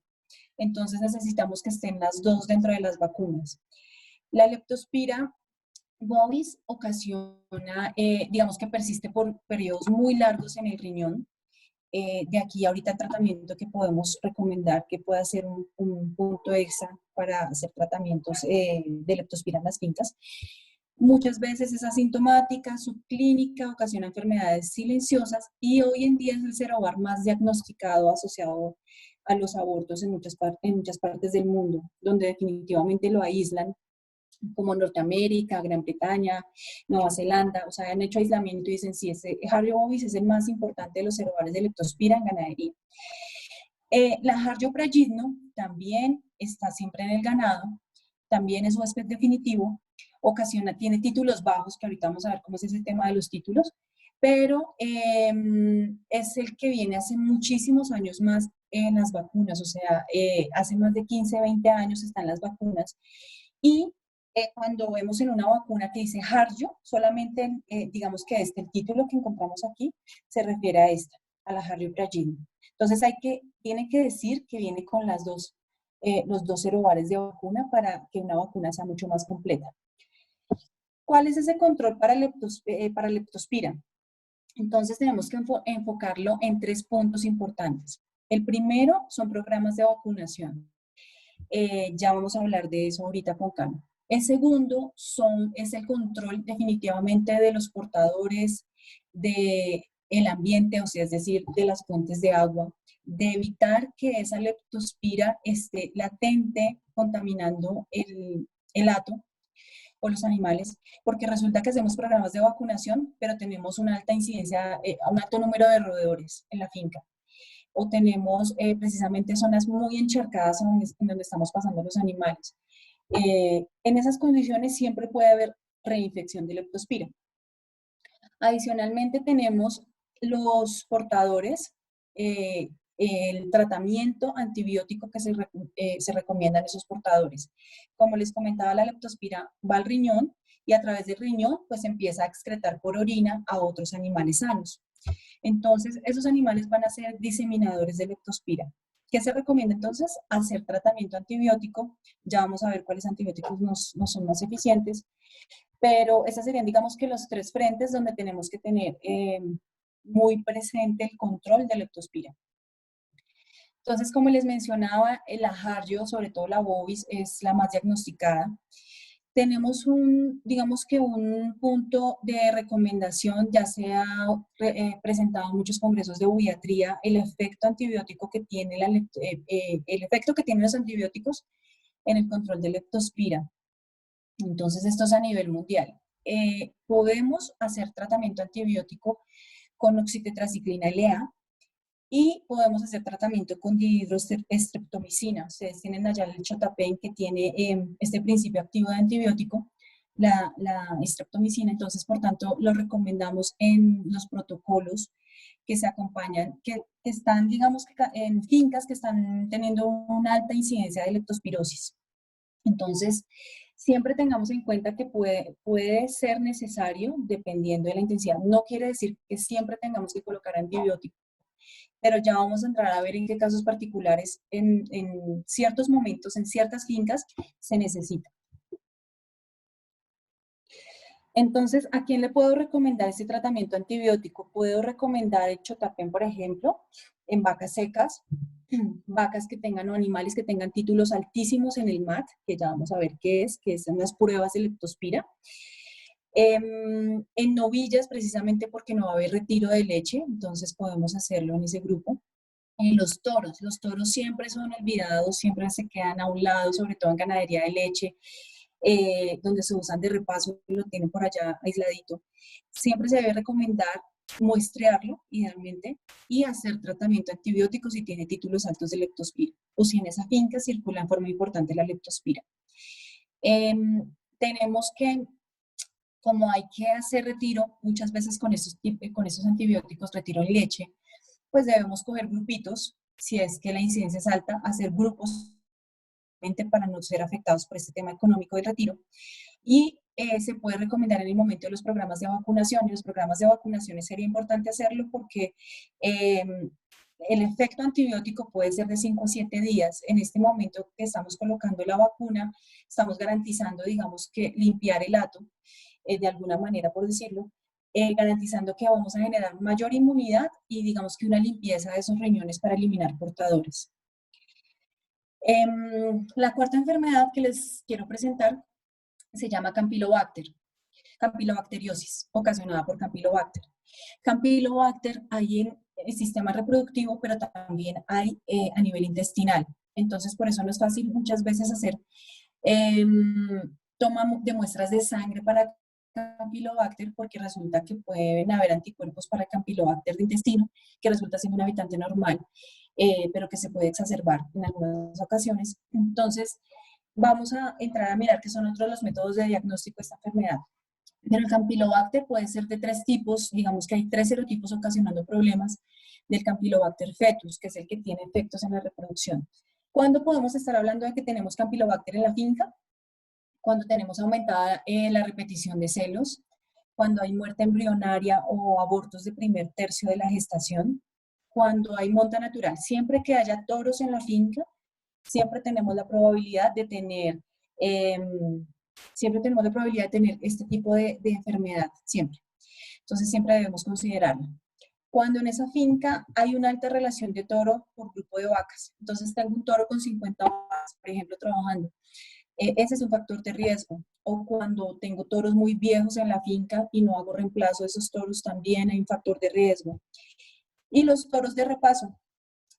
Entonces necesitamos que estén las dos dentro de las vacunas. La leptospira bovis ocasiona, digamos que persiste por periodos muy largos en el riñón. De aquí ahorita el tratamiento que podemos recomendar, que pueda ser un punto extra para hacer tratamientos de leptospira en las fincas. Muchas veces es asintomática, subclínica, ocasiona enfermedades silenciosas y hoy en día es el serobar más diagnosticado asociado a los abortos en muchas partes del mundo, donde definitivamente lo aíslan, como Norteamérica, Gran Bretaña, Nueva Zelanda, o sea, han hecho aislamiento y dicen, sí, ese Harjo bovis es el más importante de los serobares de leptospira en ganadería. La Harjo brayitno también está siempre en el ganado, también es huésped definitivo, tiene títulos bajos, que ahorita vamos a ver cómo es ese tema de los títulos, pero es el que viene hace muchísimos años más en las vacunas, o sea, hace más de 15, 20 años están las vacunas, y cuando vemos en una vacuna que dice Harjo, solamente digamos que el título que encontramos aquí se refiere a esta, a la Harjo brayitno. Entonces tiene que decir que viene con los dos serobares de vacuna para que una vacuna sea mucho más completa. ¿Cuál es ese control para leptospira? Entonces tenemos que enfocarlo en 3 puntos importantes. El primero son programas de vacunación. Ya vamos a hablar de eso ahorita con calma. El segundo es el control definitivamente de los portadores del ambiente, o sea, es decir, de las fuentes de agua, de evitar que esa leptospira esté latente contaminando el hato. o los animales, porque resulta que hacemos programas de vacunación, pero tenemos una alta incidencia, un alto número de roedores en la finca. O tenemos precisamente zonas muy encharcadas en donde estamos pasando los animales. En esas condiciones siempre puede haber reinfección de leptospira. Adicionalmente tenemos los portadores, el tratamiento antibiótico que se recomienda en esos portadores. Como les comentaba, la leptospira va al riñón y a través del riñón pues empieza a excretar por orina a otros animales sanos. Entonces, esos animales van a ser diseminadores de leptospira. ¿Qué se recomienda entonces? Hacer tratamiento antibiótico. Ya vamos a ver cuáles antibióticos no son más eficientes, pero esos serían, digamos que los tres frentes donde tenemos que tener muy presente el control de leptospira. Entonces, como les mencionaba, el ajario, sobre todo la bovis, es la más diagnosticada. Tenemos digamos que un punto de recomendación, ya se ha presentado en muchos congresos de buiatría, el efecto antibiótico que tiene el efecto que tienen los antibióticos en el control de leptospira. Entonces, esto es a nivel mundial. Podemos hacer tratamiento antibiótico con oxitetraciclina LA y podemos hacer tratamiento con dihidrostreptomicina. Ustedes tienen allá el chotapen que tiene este principio activo de antibiótico, la streptomicina. Entonces, por tanto, lo recomendamos en los protocolos que se acompañan, que están, digamos, en fincas que están teniendo una alta incidencia de leptospirosis. Entonces, siempre tengamos en cuenta que puede ser necesario dependiendo de la intensidad. No quiere decir que siempre tengamos que colocar antibiótico, pero ya vamos a entrar a ver en qué casos particulares, en ciertos momentos, en ciertas fincas, se necesita. Entonces, ¿a quién le puedo recomendar este tratamiento antibiótico? Puedo recomendar el chotapen, por ejemplo, en vacas secas, vacas que tengan o animales que tengan títulos altísimos en el MAT, que ya vamos a ver qué es, que son las pruebas de leptospira. En novillas, precisamente porque no va a haber retiro de leche, entonces podemos hacerlo en ese grupo. En los toros siempre son olvidados, siempre se quedan a un lado, sobre todo en ganadería de leche, donde se usan de repaso y lo tienen por allá aisladito. Siempre se debe recomendar muestrearlo, idealmente, y hacer tratamiento antibiótico si tiene títulos altos de leptospira, o si en esa finca circula en forma importante la leptospira. Tenemos que, como hay que hacer retiro, muchas veces con esos antibióticos, retiro en leche, pues debemos coger grupitos, si es que la incidencia es alta, hacer grupos para no ser afectados por este tema económico del retiro. Y se puede recomendar en el momento de los programas de vacunación. Y los programas de vacunación sería importante hacerlo porque el efecto antibiótico puede ser de 5 a 7 días. En este momento que estamos colocando la vacuna, estamos garantizando, digamos, que limpiar el hato, de alguna manera, por decirlo, garantizando que vamos a generar mayor inmunidad y digamos que una limpieza de esos riñones para eliminar portadores. La cuarta enfermedad que les quiero presentar se llama campylobacteriosis, ocasionada por Campylobacter. Campylobacter hay en el sistema reproductivo, pero también hay a nivel intestinal. Entonces, por eso no es fácil muchas veces hacer toma de muestras de sangre para Campylobacter, porque resulta que pueden haber anticuerpos para Campylobacter de intestino, que resulta siendo un habitante normal, pero que se puede exacerbar en algunas ocasiones. Entonces, vamos a entrar a mirar qué son otros de los métodos de diagnóstico de esta enfermedad. Pero el Campylobacter puede ser de 3 tipos, digamos que hay 3 serotipos ocasionando problemas del Campylobacter fetus, que es el que tiene efectos en la reproducción. ¿Cuándo podemos estar hablando de que tenemos Campylobacter en la finca? Cuando tenemos aumentada la repetición de celos, cuando hay muerte embrionaria o abortos de primer tercio de la gestación, cuando hay monta natural. Siempre que haya toros en la finca, siempre tenemos la probabilidad de tener, este tipo de enfermedad, siempre. Entonces siempre debemos considerarlo. Cuando en esa finca hay una alta relación de toro por grupo de vacas, entonces tengo un toro con 50 vacas, por ejemplo, trabajando, ese es un factor de riesgo. O cuando tengo toros muy viejos en la finca y no hago reemplazo de esos toros, también hay un factor de riesgo. Y los toros de repaso.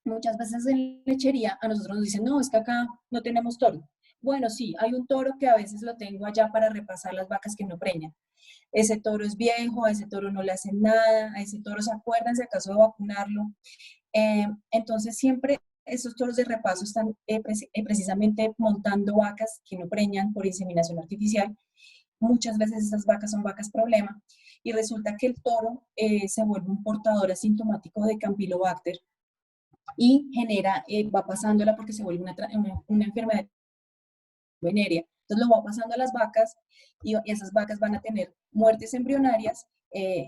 Muchas veces en lechería a nosotros nos dicen, no, es que acá no tenemos toro. Bueno, sí, hay un toro que a veces lo tengo allá para repasar las vacas que no preñan. Ese toro es viejo, a ese toro no le hacen nada, a ese toro se acuerdan si acaso de vacunarlo. Entonces siempre esos toros de repaso están precisamente montando vacas que no preñan por inseminación artificial. Muchas veces estas vacas son vacas problema y resulta que el toro se vuelve un portador asintomático de Campylobacter y genera, va pasándola porque se vuelve una enfermedad venérea. Entonces lo va pasando a las vacas y esas vacas van a tener muertes embrionarias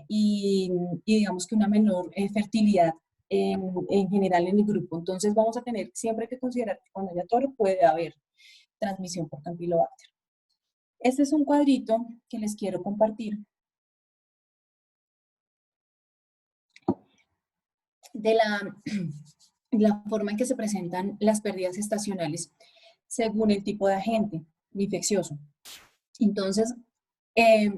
y digamos que una menor fertilidad en general en el grupo. Entonces vamos a tener siempre que considerar que cuando haya toro puede haber transmisión por Campylobacter. Este es un cuadrito que les quiero compartir de la forma en que se presentan las pérdidas estacionales según el tipo de agente infeccioso. Entonces,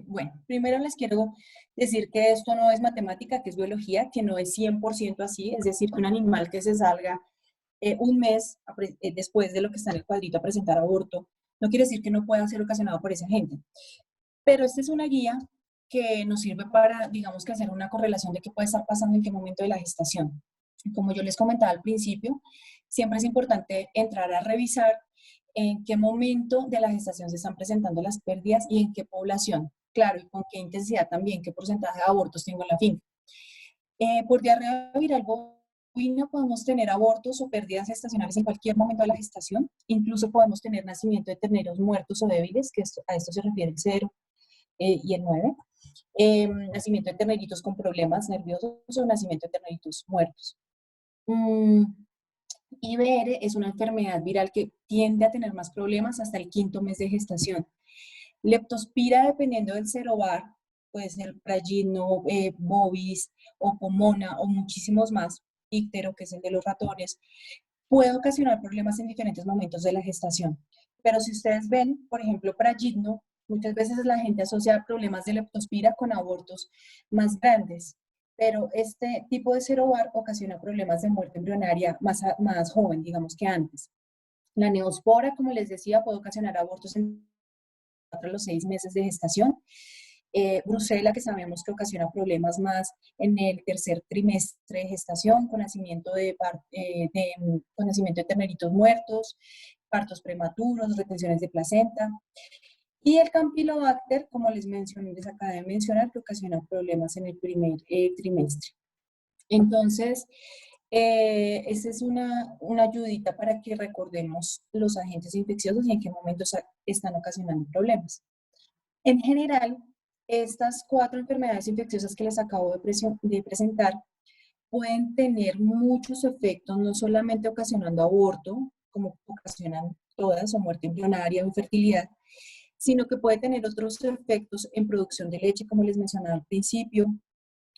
bueno, primero les quiero decir que esto no es matemática, que es biología, que no es 100% así, es decir, que un animal que se salga un mes después de lo que está en el cuadrito a presentar aborto, no quiere decir que no pueda ser ocasionado por ese agente. Pero esta es una guía que nos sirve para, digamos que hacer una correlación de qué puede estar pasando en qué momento de la gestación. Como yo les comentaba al principio, siempre es importante entrar a revisar en qué momento de la gestación se están presentando las pérdidas y en qué población. Claro, y con qué intensidad también, qué porcentaje de abortos tengo en la finca. Por diarrea viral bovina podemos tener abortos o pérdidas gestacionales en cualquier momento de la gestación. Incluso podemos tener nacimiento de terneros muertos o débiles, que a esto se refiere el 0 y el 9. Nacimiento de terneritos con problemas nerviosos o nacimiento de terneritos muertos. IBR es una enfermedad viral que tiende a tener más problemas hasta el 5.º mes de gestación. Leptospira, dependiendo del serovar, puede ser Pragino, bovis, o pomona, o muchísimos más, íctero, que es el de los ratones, puede ocasionar problemas en diferentes momentos de la gestación. Pero si ustedes ven, por ejemplo, Pragino, muchas veces la gente asocia problemas de leptospira con abortos más grandes, pero este tipo de serovar ocasiona problemas de muerte embrionaria más joven, digamos que antes. La neospora, como les decía, puede ocasionar abortos en 4 a los 6 meses de gestación. Brucela, que sabemos que ocasiona problemas más en el tercer trimestre de gestación, con nacimiento con nacimiento de terneritos muertos, partos prematuros, retenciones de placenta. Y el Campylobacter, como les mencioné, les acabé de mencionar, que ocasiona problemas en el primer trimestre. Entonces, esa es una ayudita para que recordemos los agentes infecciosos y en qué momentos están ocasionando problemas. En general, estas 4 enfermedades infecciosas que les acabo de presentar pueden tener muchos efectos, no solamente ocasionando aborto, como ocasionan todas, o muerte embrionaria o infertilidad, sino que puede tener otros efectos en producción de leche, como les mencionaba al principio,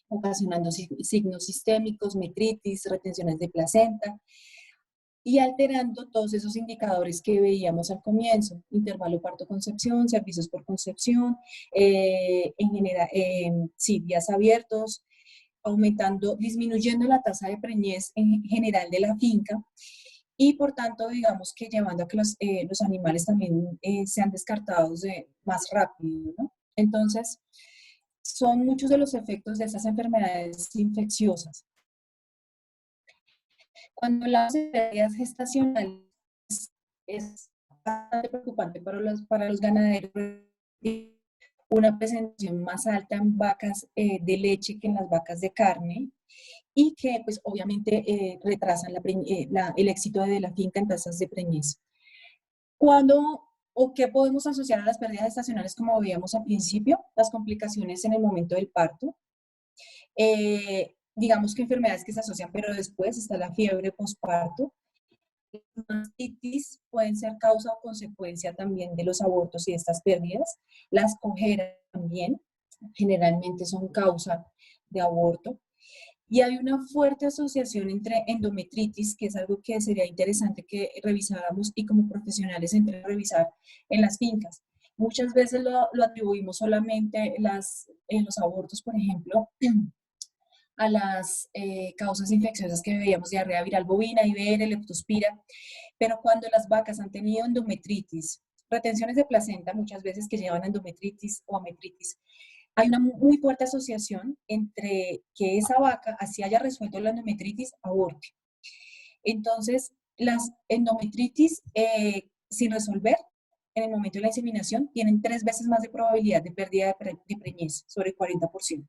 ocasionando signos sistémicos, metritis, retenciones de placenta, y alterando todos esos indicadores que veíamos al comienzo: intervalo parto-concepción, servicios por concepción, sí, días abiertos, disminuyendo la tasa de preñez en general de la finca, y por tanto, digamos que llevando a que los animales también sean descartados más rápido, ¿no? Entonces, son muchos de los efectos de esas enfermedades infecciosas. Cuando hablamos de pérdidas gestacionales, es bastante preocupante para los ganaderos, una presentación más alta en vacas de leche que en las vacas de carne, y que pues obviamente retrasan el éxito de la finca en tasas de preñez. ¿Cuándo o qué podemos asociar a las pérdidas gestacionales? Como veíamos al principio, las complicaciones en el momento del parto. Digamos que enfermedades que se asocian, pero después está la fiebre posparto. Las mastitis pueden ser causa o consecuencia también de los abortos y de estas pérdidas. Las cojeras también generalmente son causa de aborto. Y hay una fuerte asociación entre endometritis, que es algo que sería interesante que revisáramos y como profesionales entre a revisar en las fincas. Muchas veces lo atribuimos solamente en los abortos, por ejemplo, a las causas infecciosas que veíamos, diarrea viral bovina, IBR, leptospira, pero cuando las vacas han tenido endometritis, retenciones de placenta, muchas veces que llevan a endometritis o ametritis, hay una muy fuerte asociación entre que esa vaca, así haya resuelto la endometritis, aborte. Entonces, las endometritis sin resolver, en el momento de la inseminación, tienen 3 veces más de probabilidad de pérdida de preñez, sobre el 40%.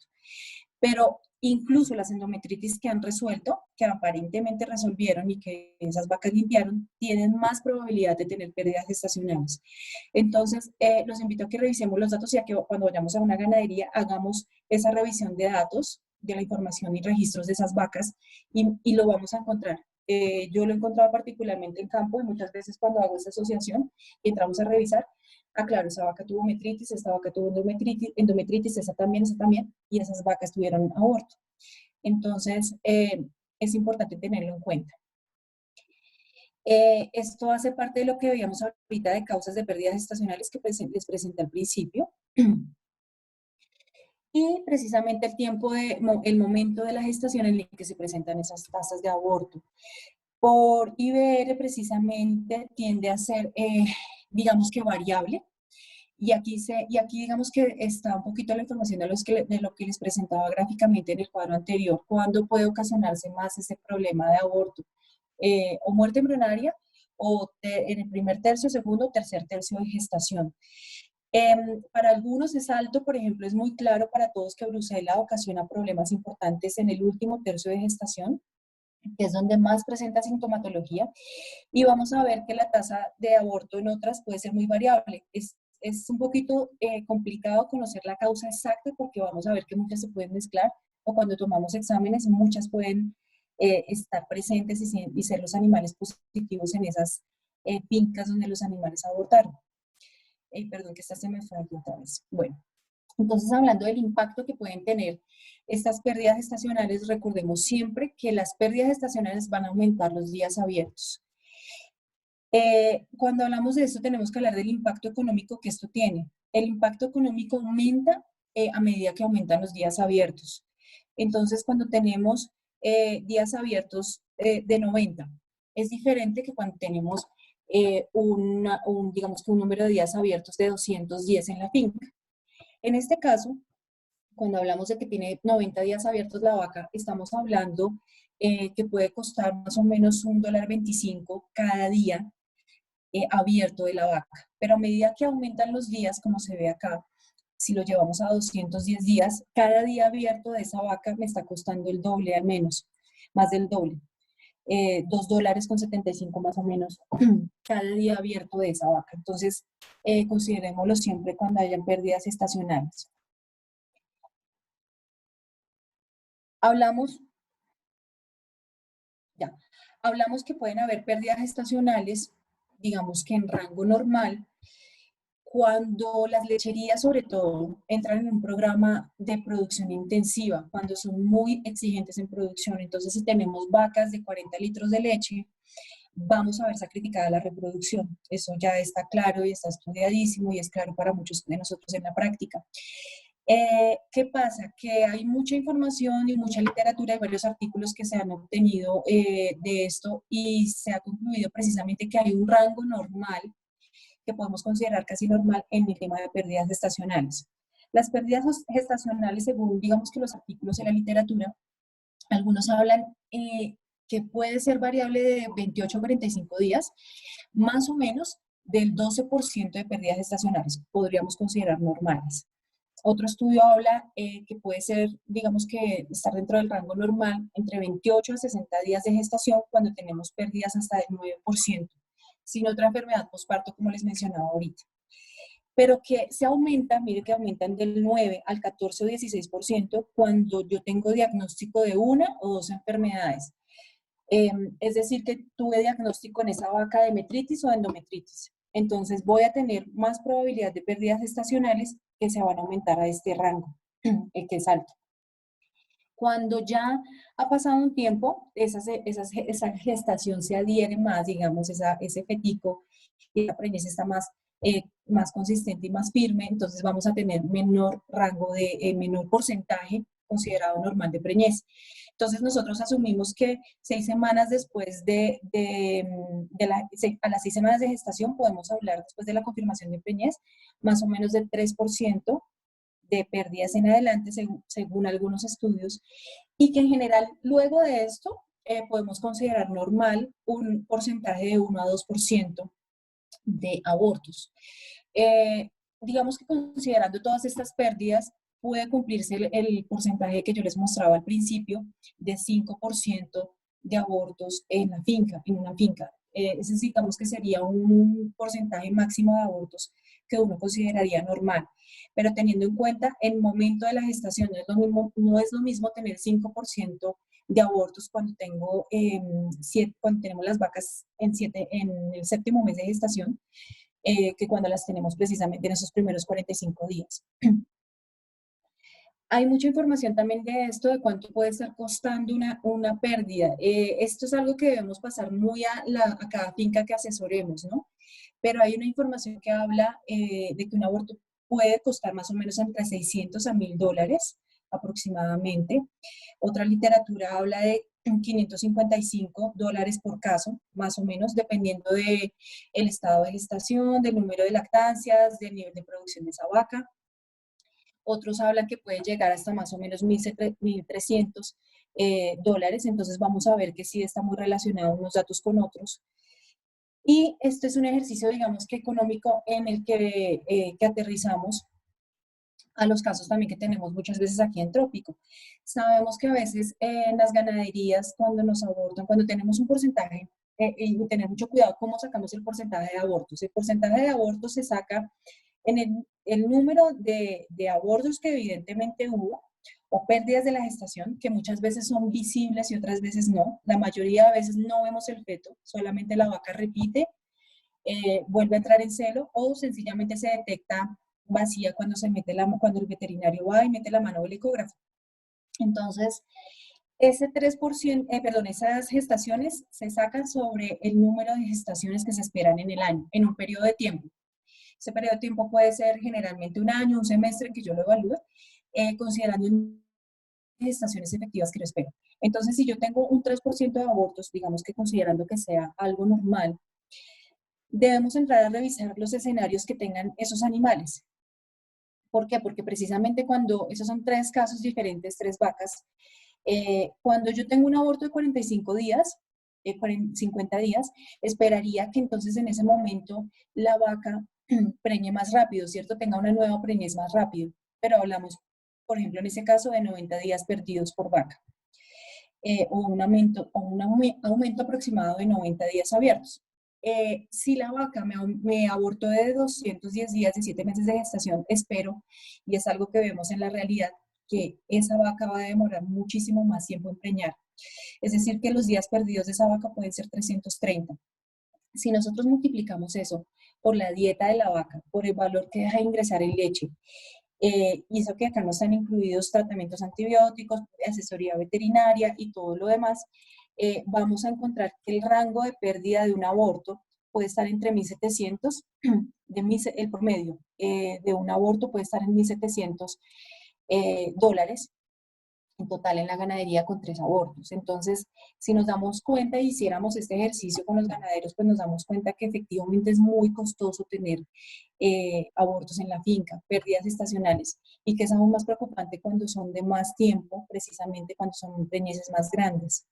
Pero incluso las endometritis que han resuelto, que aparentemente resolvieron y que esas vacas limpiaron, tienen más probabilidad de tener pérdidas gestacionales. Entonces, los invito a que revisemos los datos y a que cuando vayamos a una ganadería hagamos esa revisión de datos, de la información y registros de esas vacas y lo vamos a encontrar. Yo lo he encontrado particularmente en campo y muchas veces cuando hago esta asociación y entramos a revisar, claro, esa vaca tuvo metritis, esta vaca tuvo endometritis, esa también, y esas vacas tuvieron aborto. Entonces, es importante tenerlo en cuenta. Esto hace parte de lo que veíamos ahorita de causas de pérdidas gestacionales que les presenté al principio. Y precisamente el momento de la gestación en el que se presentan esas tasas de aborto. Por IBR precisamente tiende a ser, digamos que variable, y aquí digamos que está un poquito la información de lo que les presentaba gráficamente en el cuadro anterior, cuándo puede ocasionarse más ese problema de aborto, o muerte embrionaria, o en el primer tercio, segundo o tercer tercio de gestación. Para algunos es alto, por ejemplo, es muy claro para todos que brucela ocasiona problemas importantes en el último tercio de gestación, que es donde más presenta sintomatología, y vamos a ver que la tasa de aborto en otras puede ser muy variable. Es un poquito complicado conocer la causa exacta porque vamos a ver que muchas se pueden mezclar o cuando tomamos exámenes muchas pueden estar presentes y ser los animales positivos en esas fincas donde los animales abortaron. Perdón, que esta se me fue aquí otra vez. Bueno, entonces hablando del impacto que pueden tener estas pérdidas gestacionales, recordemos siempre que las pérdidas gestacionales van a aumentar los días abiertos. Cuando hablamos de esto tenemos que hablar del impacto económico que esto tiene. El impacto económico aumenta a medida que aumentan los días abiertos. Entonces, cuando tenemos días abiertos de 90, es diferente que cuando tenemos digamos que un número de días abiertos de 210 en la finca. En este caso, cuando hablamos de que tiene 90 días abiertos la vaca, estamos hablando que puede costar más o menos $1.25 cada día abierto de la vaca. Pero a medida que aumentan los días, como se ve acá, si lo llevamos a 210 días, cada día abierto de esa vaca me está costando el doble al menos, más del doble. $2.75 más o menos cada día abierto de esa vaca. Entonces, considerémoslo siempre cuando hayan pérdidas estacionales. Hablamos que pueden haber pérdidas estacionales, digamos que en rango normal, cuando las lecherías, sobre todo, entran en un programa de producción intensiva, cuando son muy exigentes en producción. Entonces, si tenemos vacas de 40 litros de leche, vamos a ver sacrificada la reproducción. Eso ya está claro y está estudiadísimo y es claro para muchos de nosotros en la práctica. ¿Qué pasa? Que hay mucha información y mucha literatura y varios artículos que se han obtenido de esto y se ha concluido precisamente que hay un rango normal que podemos considerar casi normal en el tema de pérdidas gestacionales. Las pérdidas gestacionales, según digamos que los artículos en la literatura, algunos hablan que puede ser variable de 28 a 45 días, más o menos del 12% de pérdidas gestacionales podríamos considerar normales. Otro estudio habla que puede ser, digamos que estar dentro del rango normal entre 28 a 60 días de gestación cuando tenemos pérdidas hasta del 9%, sin otra enfermedad postparto como les mencionaba ahorita. Pero que se aumenta, mire que aumentan del 9 al 14 o 16% cuando yo tengo diagnóstico de una o dos enfermedades. Es decir, que tuve diagnóstico en esa vaca de metritis o endometritis. Entonces voy a tener más probabilidad de pérdidas gestacionales que se van a aumentar a este rango, que es alto. Cuando ya ha pasado un tiempo, esa gestación se adhiere más, digamos, ese fetico, y la preñez está más consistente y más firme, entonces vamos a tener menor rango menor porcentaje considerado normal de preñez. Entonces nosotros asumimos que 6 semanas después a las 6 semanas de gestación podemos hablar después de la confirmación de preñez, más o menos del 3% de pérdidas en adelante, según algunos estudios, y que en general luego de esto podemos considerar normal un porcentaje de 1 a 2% de abortos. Eh, digamos que considerando todas estas pérdidas, puede cumplirse el porcentaje que yo les mostraba al principio de 5% de abortos en la finca, en una finca. Ese digamos que sería un porcentaje máximo de abortos que uno consideraría normal. Pero teniendo en cuenta el momento de la gestación, no es lo mismo tener 5% de abortos cuando tenemos las vacas en el séptimo mes de gestación, que cuando las tenemos precisamente en esos primeros 45 días. Hay mucha información también de esto, de cuánto puede estar costando una pérdida. Esto es algo que debemos pasar muy a cada finca que asesoremos, ¿no? Pero hay una información que habla de que un aborto puede costar más o menos entre 600 a $1,000 aproximadamente. Otra literatura habla de $555 por caso, más o menos, dependiendo del estado de gestación, del número de lactancias, del nivel de producción de esa vaca. Otros hablan que puede llegar hasta más o menos $1,300. Entonces vamos a ver que sí está muy relacionado unos datos con otros. Y este es un ejercicio, digamos que económico, en el que aterrizamos a los casos también que tenemos muchas veces aquí en Trópico. Sabemos que a veces en las ganaderías, cuando nos abortan, cuando tenemos un porcentaje, y tener mucho cuidado cómo sacamos el porcentaje de abortos. El porcentaje de abortos se saca en el número de abortos que evidentemente hubo, o pérdidas de la gestación, que muchas veces son visibles y otras veces no. La mayoría de veces no vemos el feto, solamente la vaca repite, vuelve a entrar en celo, o sencillamente se detecta vacía cuando el veterinario va y mete la mano del ecógrafo. Entonces, ese 3%, esas gestaciones se sacan sobre el número de gestaciones que se esperan en el año, en un periodo de tiempo. Ese periodo de tiempo puede ser generalmente un año, un semestre, que yo lo evalúe, considerando gestaciones efectivas que yo espero. Entonces, si yo tengo un 3% de abortos, digamos que considerando que sea algo normal, debemos entrar a revisar los escenarios que tengan esos animales. ¿Por qué? Porque precisamente cuando, esos son 3 casos diferentes, 3 vacas, cuando yo tengo un aborto de 45 días, 50 días, esperaría que entonces en ese momento la vaca preñe más rápido, ¿cierto? Tenga una nueva preñez más rápido. Pero hablamos, por ejemplo, en ese caso de 90 días perdidos por vaca, o un aumento aproximado de 90 días abiertos. Si la vaca me abortó de 210 días, de 7 meses de gestación, espero, y es algo que vemos en la realidad, que esa vaca va a demorar muchísimo más tiempo en preñar. Es decir, que los días perdidos de esa vaca pueden ser 330. Si nosotros multiplicamos eso por la dieta de la vaca, por el valor que deja de ingresar en leche, y eso que acá no están incluidos tratamientos antibióticos, asesoría veterinaria y todo lo demás, vamos a encontrar que el rango de pérdida de un aborto puede estar entre 1.700, el promedio de un aborto puede estar en $1.700 en total en la ganadería con 3 abortos. Entonces, si nos damos cuenta y hiciéramos este ejercicio con los ganaderos, pues nos damos cuenta que efectivamente es muy costoso tener abortos en la finca, pérdidas estacionales, y que es aún más preocupante cuando son de más tiempo, precisamente cuando son preñeces más grandes.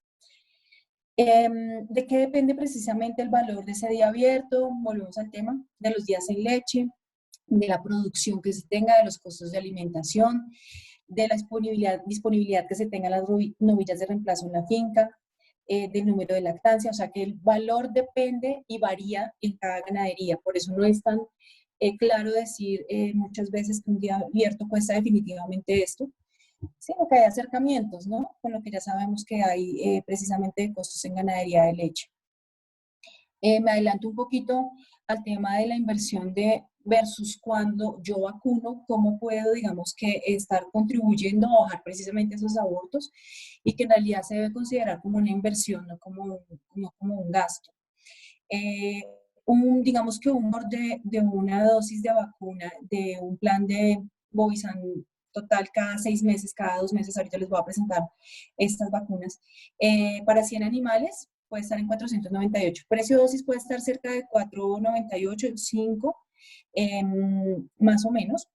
¿De qué depende precisamente el valor de ese día abierto? Volvemos al tema de los días en leche, de la producción que se tenga, de los costos de alimentación, de la disponibilidad que se tenga las novillas de reemplazo en la finca, del número de lactancia, o sea que el valor depende y varía en cada ganadería. Por eso no es tan claro decir muchas veces que un día abierto cuesta definitivamente esto, sino que hay acercamientos, ¿no? Con lo que ya sabemos que hay precisamente de costos en ganadería de leche. Me adelanto un poquito al tema de la inversión de versus cuando yo vacuno, cómo puedo, digamos, que estar contribuyendo a bajar precisamente esos abortos, y que en realidad se debe considerar como una inversión, no como un gasto. Digamos que un de una dosis de vacuna, de un plan de Bovisan total cada 6 meses, cada 2 meses. Ahorita les voy a presentar estas vacunas. Para 100 animales puede estar en 498. Precio dosis puede estar cerca de 498, 5, más o menos.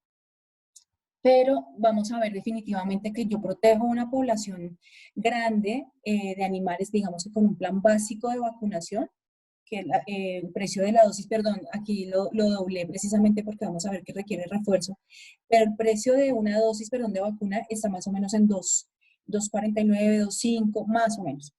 Pero vamos a ver definitivamente que yo protejo una población grande de animales, digamos que con un plan básico de vacunación, que el precio de la dosis, perdón, aquí lo doblé precisamente porque vamos a ver que requiere refuerzo, pero el precio de una dosis, perdón, de vacuna está más o menos en 2.49, 2.5, más o menos.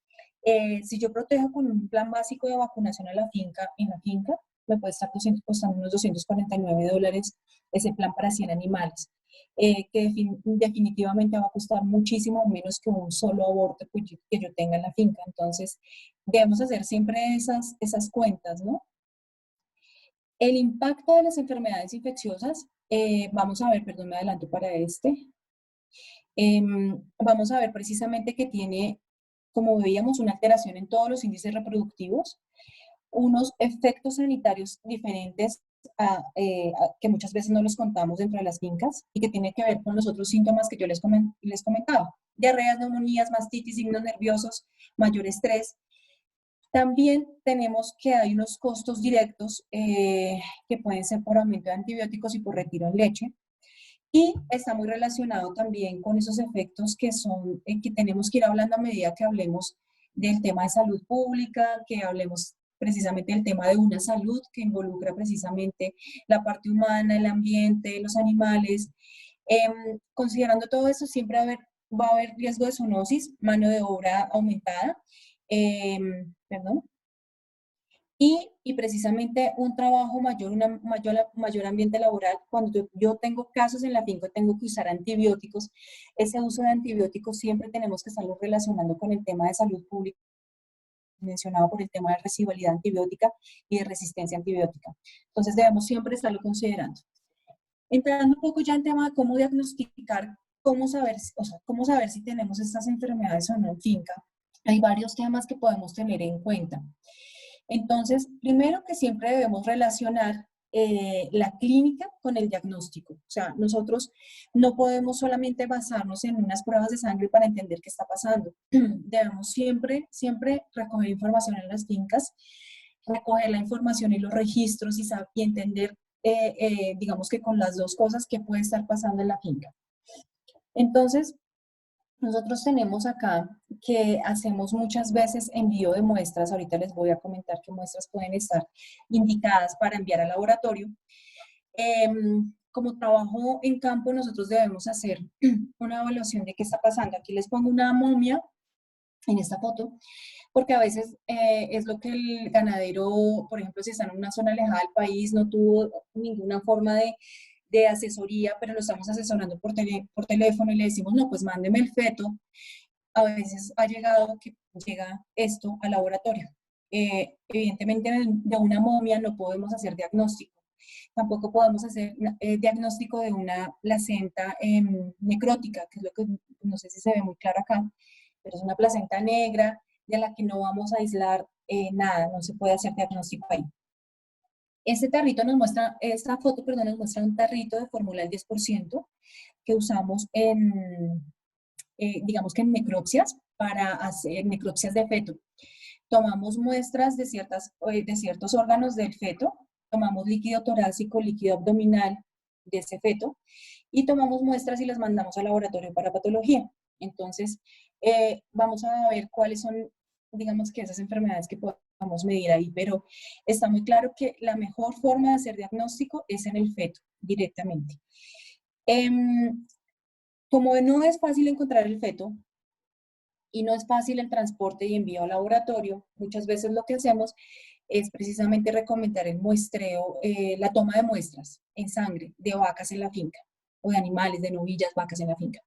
Si yo protejo con un plan básico de vacunación a la finca, en la finca, me puede estar costando unos $249 ese plan para 100 animales. Que definitivamente va a costar muchísimo menos que un solo aborto que yo tenga en la finca. Entonces, debemos hacer siempre esas cuentas, ¿no? El impacto de las enfermedades infecciosas, vamos a ver, perdón, me adelanto para vamos a ver precisamente que tiene, como veíamos, una alteración en todos los índices reproductivos, unos efectos sanitarios diferentes que muchas veces no los contamos dentro de las fincas y que tiene que ver con los otros síntomas que yo les comentaba. Diarreas, neumonías, mastitis, signos nerviosos, mayor estrés. También tenemos que hay unos costos directos que pueden ser por aumento de antibióticos y por retiro en leche. Y está muy relacionado también con esos efectos que son, que tenemos que ir hablando a medida que hablemos del tema de salud pública, que hablemos precisamente del tema de una salud que involucra precisamente la parte humana, el ambiente, los animales. Considerando todo eso, siempre va a haber riesgo de zoonosis, mano de obra aumentada, perdón, y precisamente un trabajo mayor, mayor ambiente laboral. Cuando yo tengo casos en la finca, tengo que usar antibióticos. Ese uso de antibióticos siempre tenemos que estarlo relacionando con el tema de salud pública, mencionado por el tema de residualidad antibiótica y de resistencia antibiótica. Entonces debemos siempre estarlo considerando. Entrando un poco ya en tema de cómo diagnosticar, cómo saber, o sea, cómo saber si tenemos estas enfermedades o no en finca, hay varios temas que podemos tener en cuenta. Entonces, primero que siempre debemos relacionar la clínica con el diagnóstico. O sea, nosotros no podemos solamente basarnos en unas pruebas de sangre para entender qué está pasando. Debemos siempre, siempre recoger información en las fincas, recoger la información y los registros y entender, digamos que con las dos cosas, qué puede estar pasando en la finca. Entonces, nosotros tenemos acá que hacemos muchas veces envío de muestras. Ahorita les voy a comentar qué muestras pueden estar indicadas para enviar al laboratorio. Como trabajo en campo, nosotros debemos hacer una evaluación de qué está pasando. Aquí les pongo una momia en esta foto, porque a veces es lo que el ganadero, por ejemplo, si está en una zona alejada del país, no tuvo ninguna forma de asesoría, pero lo estamos asesorando por teléfono y le decimos, no, pues mándeme el feto. A veces ha llegado que llega esto al laboratorio. Evidentemente de una momia no podemos hacer diagnóstico. Tampoco podemos hacer diagnóstico de una placenta necrótica, que es lo que no sé si se ve muy claro acá, pero es una placenta negra de la que no vamos a aislar nada, no se puede hacer diagnóstico ahí. Este tarrito nos muestra, esta foto, perdón, nos muestra un tarrito de fórmula del 10% que usamos en, digamos que en necropsias, para hacer necropsias de feto. Tomamos muestras de ciertos órganos del feto, tomamos líquido torácico, líquido abdominal de ese feto, y tomamos muestras y las mandamos al laboratorio para patología. Entonces, vamos a ver cuáles son, digamos que esas enfermedades que podemos medir ahí, pero está muy claro que la mejor forma de hacer diagnóstico es en el feto, directamente. Como no es fácil encontrar el feto y no es fácil el transporte y envío al laboratorio, muchas veces lo que hacemos es precisamente recomendar el muestreo, la toma de muestras en sangre de vacas en la finca, o de animales, de novillas, vacas en la finca.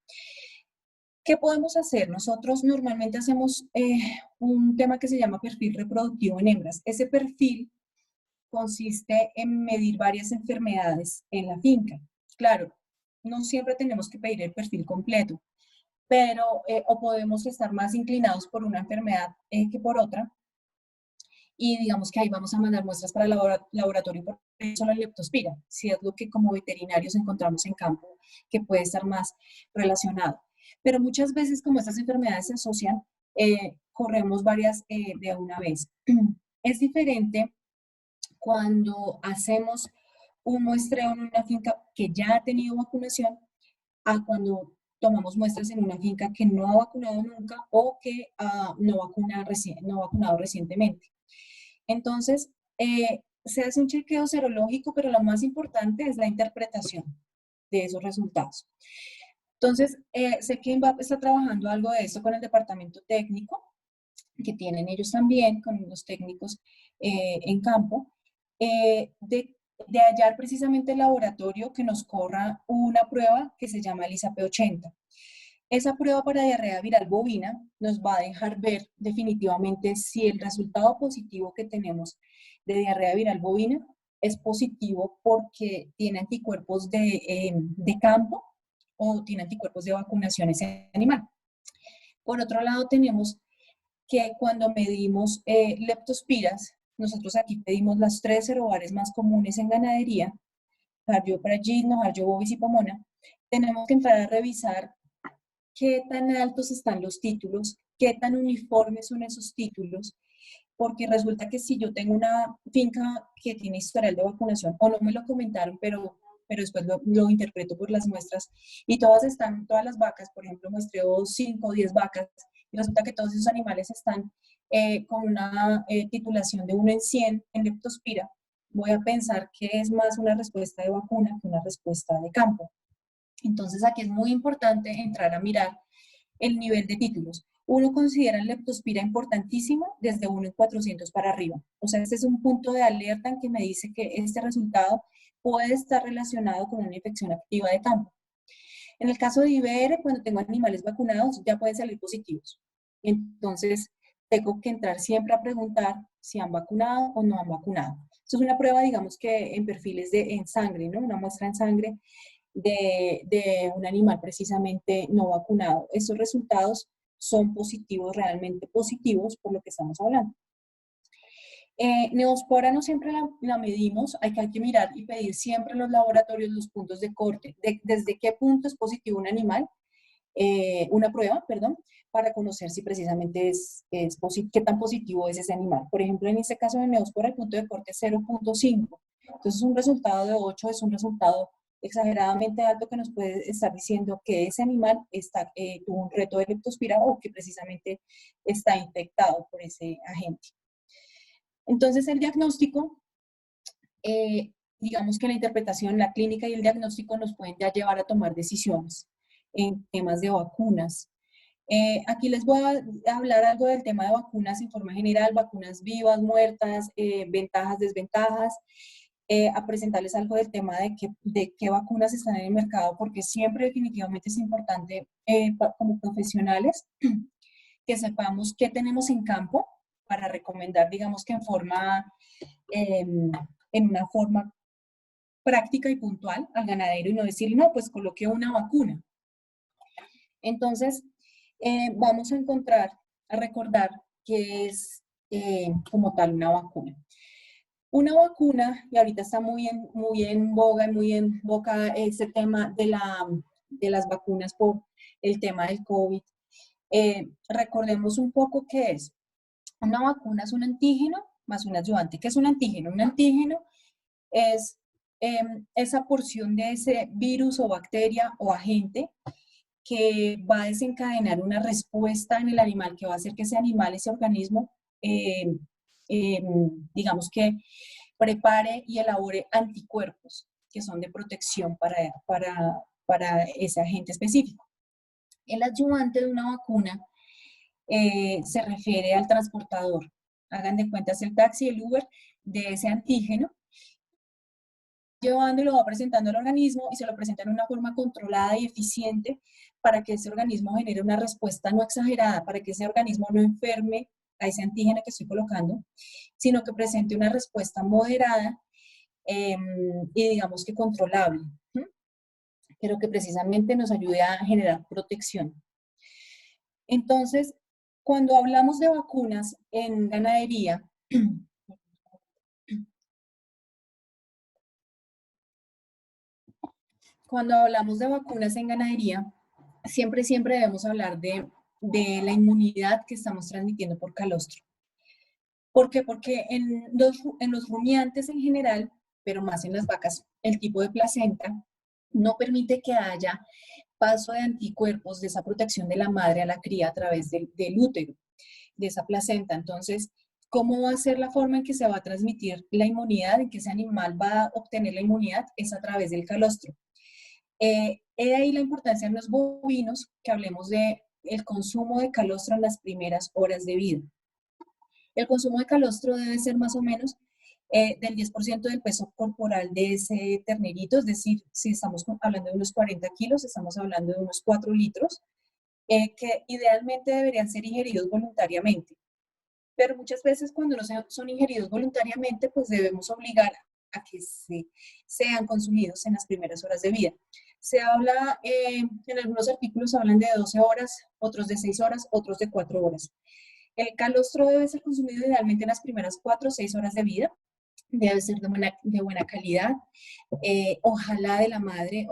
¿Qué podemos hacer? Nosotros normalmente hacemos un tema que se llama perfil reproductivo en hembras. Ese perfil consiste en medir varias enfermedades en la finca. Claro, no siempre tenemos que pedir el perfil completo, pero o podemos estar más inclinados por una enfermedad que por otra. y digamos que ahí vamos a mandar muestras para el laboratorio por solo el leptospira, si es lo que como veterinarios encontramos en campo que puede estar más relacionado. Pero muchas veces como estas enfermedades se asocian, corremos varias de una vez. Es diferente cuando hacemos un muestreo en una finca que ya ha tenido vacunación a cuando tomamos muestras en una finca que no ha vacunado nunca o que no ha vacunado recientemente. Entonces, se hace un chequeo serológico, pero lo más importante es la interpretación de esos resultados. Entonces, sé que INVAP está trabajando algo de esto con el departamento técnico, que tienen ellos también, con los técnicos en campo, de hallar precisamente el laboratorio que nos corra una prueba que se llama el ISAP-80. Esa prueba para diarrea viral bovina nos va a dejar ver definitivamente si el resultado positivo que tenemos de diarrea viral bovina es positivo porque tiene anticuerpos de campo o tiene anticuerpos de vacunación ese animal. Por otro lado, tenemos que cuando medimos leptospiras, nosotros aquí pedimos las 3 serobares más comunes en ganadería, Jardio Pragino, Jardio Bovis y Pomona, tenemos que entrar a revisar qué tan altos están los títulos, qué tan uniformes son esos títulos, porque resulta que si yo tengo una finca que tiene historial de vacunación, o no me lo comentaron, pero después lo interpreto por las muestras, y todas las vacas, por ejemplo, muestreo 5 o 10 vacas, y resulta que todos esos animales están con una titulación de 1 en 100 en leptospira, voy a pensar que es más una respuesta de vacuna que una respuesta de campo. Entonces aquí es muy importante entrar a mirar el nivel de títulos. Uno considera el leptospira importantísimo desde 1 en 400 para arriba. O sea, este es un punto de alerta en que me dice que este resultado puede estar relacionado con una infección activa de campo. En el caso de IBR, cuando tengo animales vacunados, ya pueden salir positivos. Entonces, tengo que entrar siempre a preguntar si han vacunado o no han vacunado. Esto es una prueba, digamos que en perfiles en sangre, ¿no? Una muestra en sangre de un animal precisamente no vacunado. Estos resultados son positivos, realmente positivos, por lo que estamos hablando. Neospora no siempre la medimos, hay que mirar y pedir siempre en los laboratorios los puntos de corte, desde qué punto es positivo un animal, una prueba, perdón, para conocer si precisamente qué tan positivo es ese animal. Por ejemplo, en este caso de Neospora el punto de corte es 0.5, entonces un resultado de 8 es un resultado exageradamente alto que nos puede estar diciendo que ese animal tuvo un reto de leptospira o que precisamente está infectado por ese agente. Entonces el diagnóstico, digamos que la interpretación, la clínica y el diagnóstico nos pueden ya llevar a tomar decisiones en temas de vacunas. Aquí les voy a hablar algo del tema de vacunas en forma general, vacunas vivas, muertas, ventajas, desventajas, a presentarles algo del tema de qué vacunas están en el mercado, porque siempre definitivamente es importante como profesionales que sepamos qué tenemos en campo para recomendar, digamos que en una forma práctica y puntual al ganadero y no decir, no, pues coloqué una vacuna. Entonces, vamos a recordar que es como tal una vacuna. Una vacuna, y ahorita está muy en boga y muy en boca ese tema de las vacunas por el tema del COVID. Recordemos un poco qué es. Una vacuna es un antígeno más un adyuvante. ¿Qué es un antígeno? Un antígeno es esa porción de ese virus o bacteria o agente que va a desencadenar una respuesta en el animal que va a hacer que ese animal, ese organismo, digamos que prepare y elabore anticuerpos que son de protección para ese agente específico. El adyuvante de una vacuna se refiere al transportador. Hagan de cuenta, es el taxi, el Uber de ese antígeno, llevando y lo va presentando al organismo y se lo presenta en una forma controlada y eficiente para que ese organismo genere una respuesta no exagerada, para que ese organismo no enferme a ese antígeno que estoy colocando, sino que presente una respuesta moderada y digamos que controlable, pero que precisamente nos ayude a generar protección. Entonces, cuando hablamos de vacunas en ganadería, Cuando hablamos de vacunas en ganadería, siempre debemos hablar de la inmunidad que estamos transmitiendo por calostro. ¿Por qué? Porque en los rumiantes en general, pero más en las vacas, el tipo de placenta no permite que haya paso de anticuerpos de esa protección de la madre a la cría a través del útero, de esa placenta. Entonces, ¿cómo va a ser la forma en que se va a transmitir la inmunidad, en que ese animal va a obtener la inmunidad? Es a través del calostro. He ahí la importancia en los bovinos que hablemos de el consumo de calostro en las primeras horas de vida. El consumo de calostro debe ser más o menos del 10% del peso corporal de ese ternerito, es decir, si estamos hablando de unos 40 kilos, estamos hablando de unos 4 litros, que idealmente deberían ser ingeridos voluntariamente. Pero muchas veces cuando no son ingeridos voluntariamente, pues debemos obligar a que sean consumidos en las primeras horas de vida. Se habla, en algunos artículos hablan de 12 horas, otros de 6 horas, otros de 4 horas. El calostro debe ser consumido idealmente en las primeras 4 o 6 horas de vida. Debe ser de buena calidad. Ojalá de la madre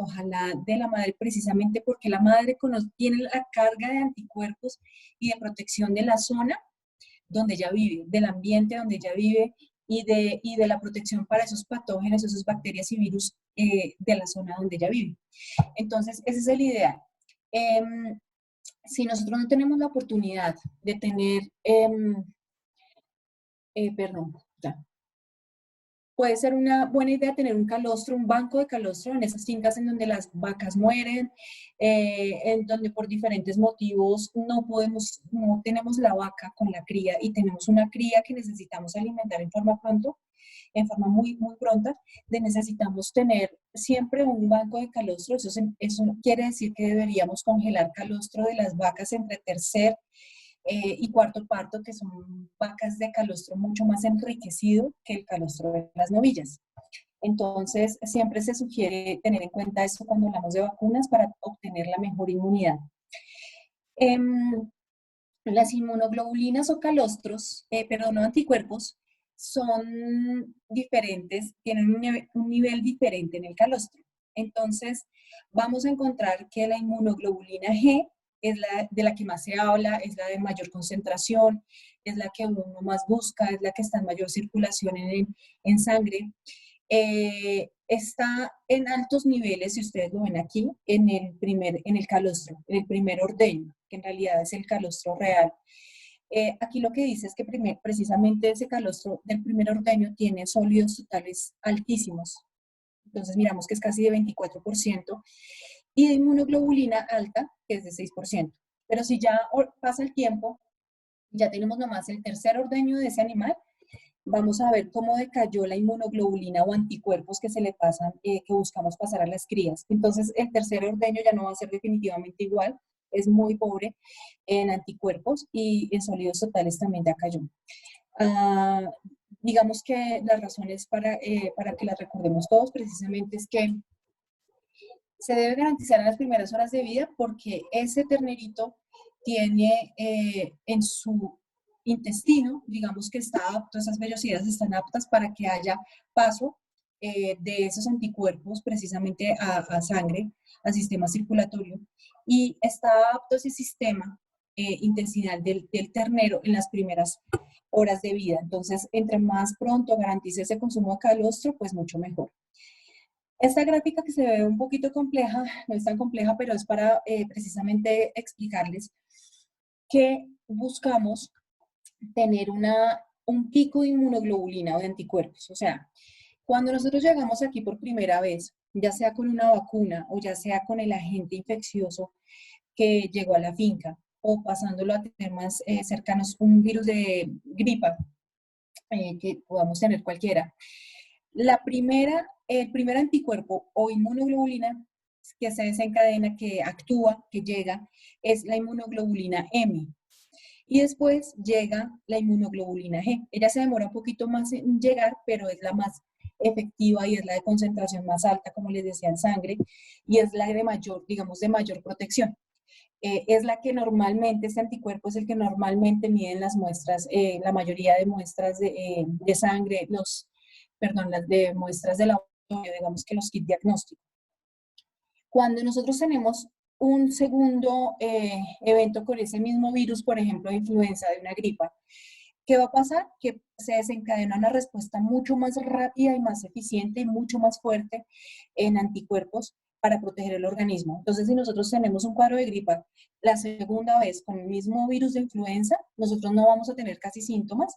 precisamente porque la madre tiene la carga de anticuerpos y de protección de la zona donde ella vive, del ambiente donde ella vive y de la protección para esos patógenos, esas bacterias y virus de la zona donde ella vive. Entonces, ese es el ideal. Si nosotros no tenemos la oportunidad de tener, perdón, ya. Puede ser una buena idea tener un calostro, un banco de calostro en esas fincas en donde las vacas mueren, en donde por diferentes motivos no tenemos la vaca con la cría y tenemos una cría que necesitamos alimentar en forma muy pronta, necesitamos tener siempre un banco de calostro. Eso quiere decir que deberíamos congelar calostro de las vacas entre tercer y cuarto parto, que son vacas de calostro mucho más enriquecido que el calostro de las novillas. Entonces, siempre se sugiere tener en cuenta eso cuando hablamos de vacunas para obtener la mejor inmunidad. Las inmunoglobulinas o calostros, perdón, no anticuerpos, son diferentes, tienen un nivel diferente en el calostro. Entonces, vamos a encontrar que la inmunoglobulina G es la de la que más se habla, es la de mayor concentración, es la que uno más busca, es la que está en mayor circulación en sangre. Está en altos niveles, si ustedes lo ven aquí, en el calostro, en el primer ordeño, que en realidad es el calostro real. Aquí lo que dice es que precisamente ese calostro del primer ordeño tiene sólidos totales altísimos. Entonces miramos que es casi de 24%, y de inmunoglobulina alta, que es de 6%. Pero si ya pasa el tiempo, ya tenemos nomás el tercer ordeño de ese animal, vamos a ver cómo decayó la inmunoglobulina o anticuerpos que se le pasan, que buscamos pasar a las crías. Entonces, el tercer ordeño ya no va a ser definitivamente igual, es muy pobre en anticuerpos y en sólidos totales también ya cayó. Digamos que las razones para que las recordemos todos precisamente es que se debe garantizar en las primeras horas de vida porque ese ternerito tiene en su intestino, digamos que está apto, esas vellosidades están aptas para que haya paso de esos anticuerpos precisamente a sangre, al sistema circulatorio, y está apto ese sistema intestinal del ternero en las primeras horas de vida. Entonces, entre más pronto garantice ese consumo de calostro, pues mucho mejor. Esta gráfica que se ve un poquito compleja, no es tan compleja, pero es para precisamente explicarles que buscamos tener un pico de inmunoglobulina o de anticuerpos. O sea, cuando nosotros llegamos aquí por primera vez, ya sea con una vacuna o ya sea con el agente infeccioso que llegó a la finca o pasándolo a tener más cercanos un virus de gripa, que podamos tener cualquiera, el primer anticuerpo o inmunoglobulina que se desencadena, que actúa, que llega, es la inmunoglobulina M. Y después llega la inmunoglobulina G. Ella se demora un poquito más en llegar, pero es la más efectiva y es la de concentración más alta, como les decía, en sangre, y es la de mayor, digamos, de mayor protección. es la que normalmente, este anticuerpo es el que normalmente miden las muestras, la mayoría de muestras de sangre, las de muestras de laboratorio, digamos que los kits diagnósticos. Cuando nosotros tenemos un segundo evento con ese mismo virus, por ejemplo, de influenza, de una gripa, ¿qué va a pasar? Que se desencadena una respuesta mucho más rápida y más eficiente y mucho más fuerte en anticuerpos para proteger el organismo. Entonces, si nosotros tenemos un cuadro de gripa la segunda vez con el mismo virus de influenza, nosotros no vamos a tener casi síntomas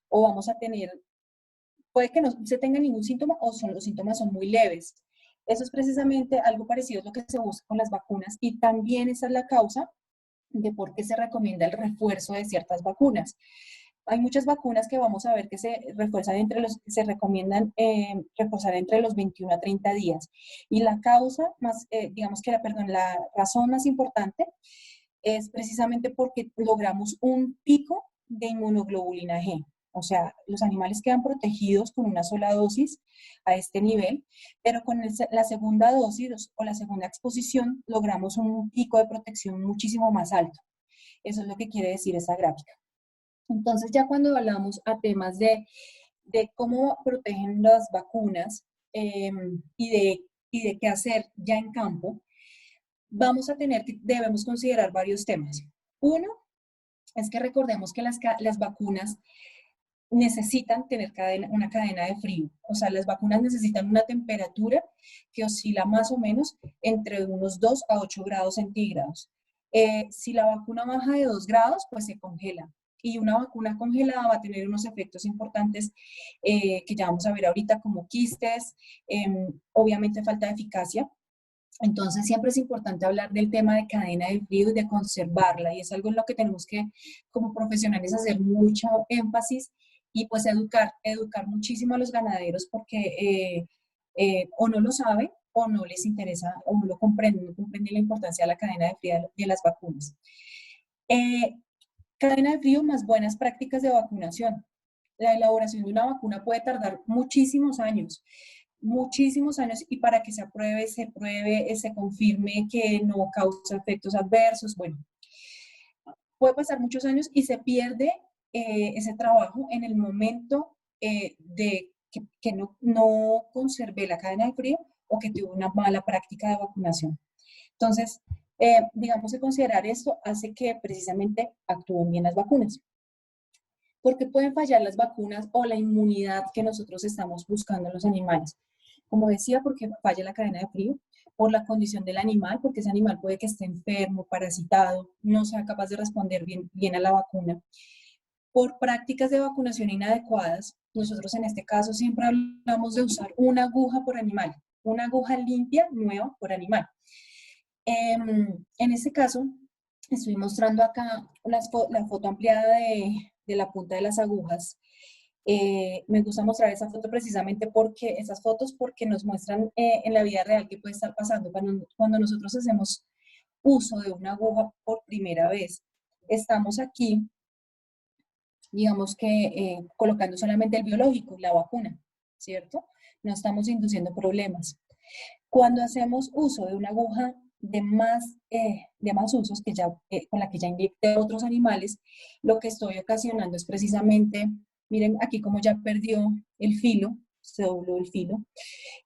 o vamos a tener, puede que no se tenga ningún síntoma o los síntomas son muy leves. Eso es precisamente algo parecido a lo que se busca con las vacunas y también esa es la causa de por qué se recomienda el refuerzo de ciertas vacunas. Hay muchas vacunas que vamos a ver que se refuerzan se recomiendan reforzar entre los 21 a 30 días. Y la causa más, digamos que la razón más importante es precisamente porque logramos un pico de inmunoglobulina G. O sea, los animales quedan protegidos con una sola dosis a este nivel, pero con la segunda dosis o la segunda exposición logramos un pico de protección muchísimo más alto. Eso es lo que quiere decir esa gráfica. Entonces, ya cuando hablamos a temas de cómo protegen las vacunas y de qué hacer ya en campo, debemos considerar varios temas. Uno es que recordemos que las vacunas necesitan tener una cadena de frío. O sea, las vacunas necesitan una temperatura que oscila más o menos entre unos 2 a 8 grados centígrados. Si la vacuna baja de 2 grados, pues se congela. Y una vacuna congelada va a tener unos efectos importantes que ya vamos a ver ahorita, como quistes, obviamente falta de eficacia. Entonces siempre es importante hablar del tema de cadena de frío y de conservarla, y es algo en lo que tenemos que, como profesionales, hacer mucho énfasis y pues educar muchísimo a los ganaderos porque o no lo saben o no les interesa o no comprenden la importancia de la cadena de frío de las vacunas. Cadena de frío más buenas prácticas de vacunación. La elaboración de una vacuna puede tardar muchísimos años y para que se apruebe, se pruebe, se confirme que no causa efectos adversos. Bueno, puede pasar muchos años y se pierde ese trabajo en el momento de que no conservé la cadena de frío o que tuvo una mala práctica de vacunación. Entonces, digamos que considerar esto hace que precisamente actúen bien las vacunas. ¿Por qué pueden fallar las vacunas o la inmunidad que nosotros estamos buscando en los animales? Como decía, porque falla la cadena de frío, por la condición del animal, porque ese animal puede que esté enfermo, parasitado, no sea capaz de responder bien a la vacuna. Por prácticas de vacunación inadecuadas, nosotros en este caso siempre hablamos de usar una aguja por animal, una aguja limpia, nueva por animal. En este caso, estoy mostrando acá la foto ampliada de la punta de las agujas. Me gusta mostrar esa foto precisamente porque nos muestran en la vida real qué puede estar pasando cuando nosotros hacemos uso de una aguja por primera vez. Estamos aquí, digamos que colocando solamente el biológico, la vacuna, ¿cierto? No estamos induciendo problemas. Cuando hacemos uso de una aguja de más usos con la que ya inyecté otros animales, lo que estoy ocasionando es precisamente, miren aquí como ya perdió el filo, se dobló el filo,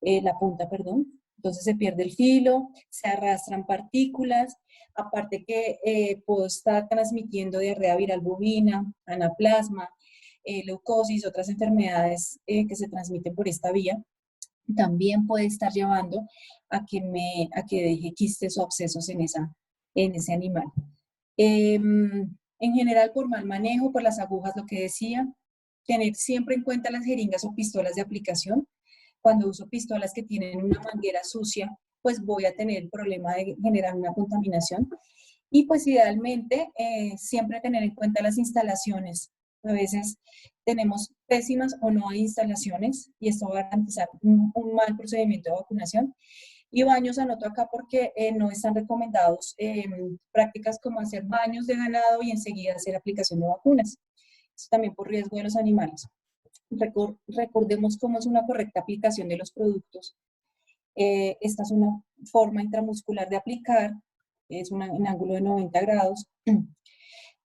la punta, perdón, entonces se pierde el filo, se arrastran partículas, aparte que puedo estar transmitiendo diarrea viral bovina, anaplasma, leucosis, otras enfermedades que se transmiten por esta vía. También puede estar llevando a que deje quistes o abscesos en ese animal. En general, por mal manejo, por las agujas, lo que decía, tener siempre en cuenta las jeringas o pistolas de aplicación. Cuando uso pistolas que tienen una manguera sucia, pues voy a tener el problema de generar una contaminación. Y pues idealmente, siempre tener en cuenta las instalaciones. A veces tenemos pésimas o no hay instalaciones y esto va a garantizar un mal procedimiento de vacunación. Y baños anoto acá porque no están recomendados prácticas como hacer baños de ganado y enseguida hacer aplicación de vacunas. Esto también por riesgo de los animales. Recordemos cómo es una correcta aplicación de los productos. Esta es una forma intramuscular de aplicar. es un ángulo de 90 grados.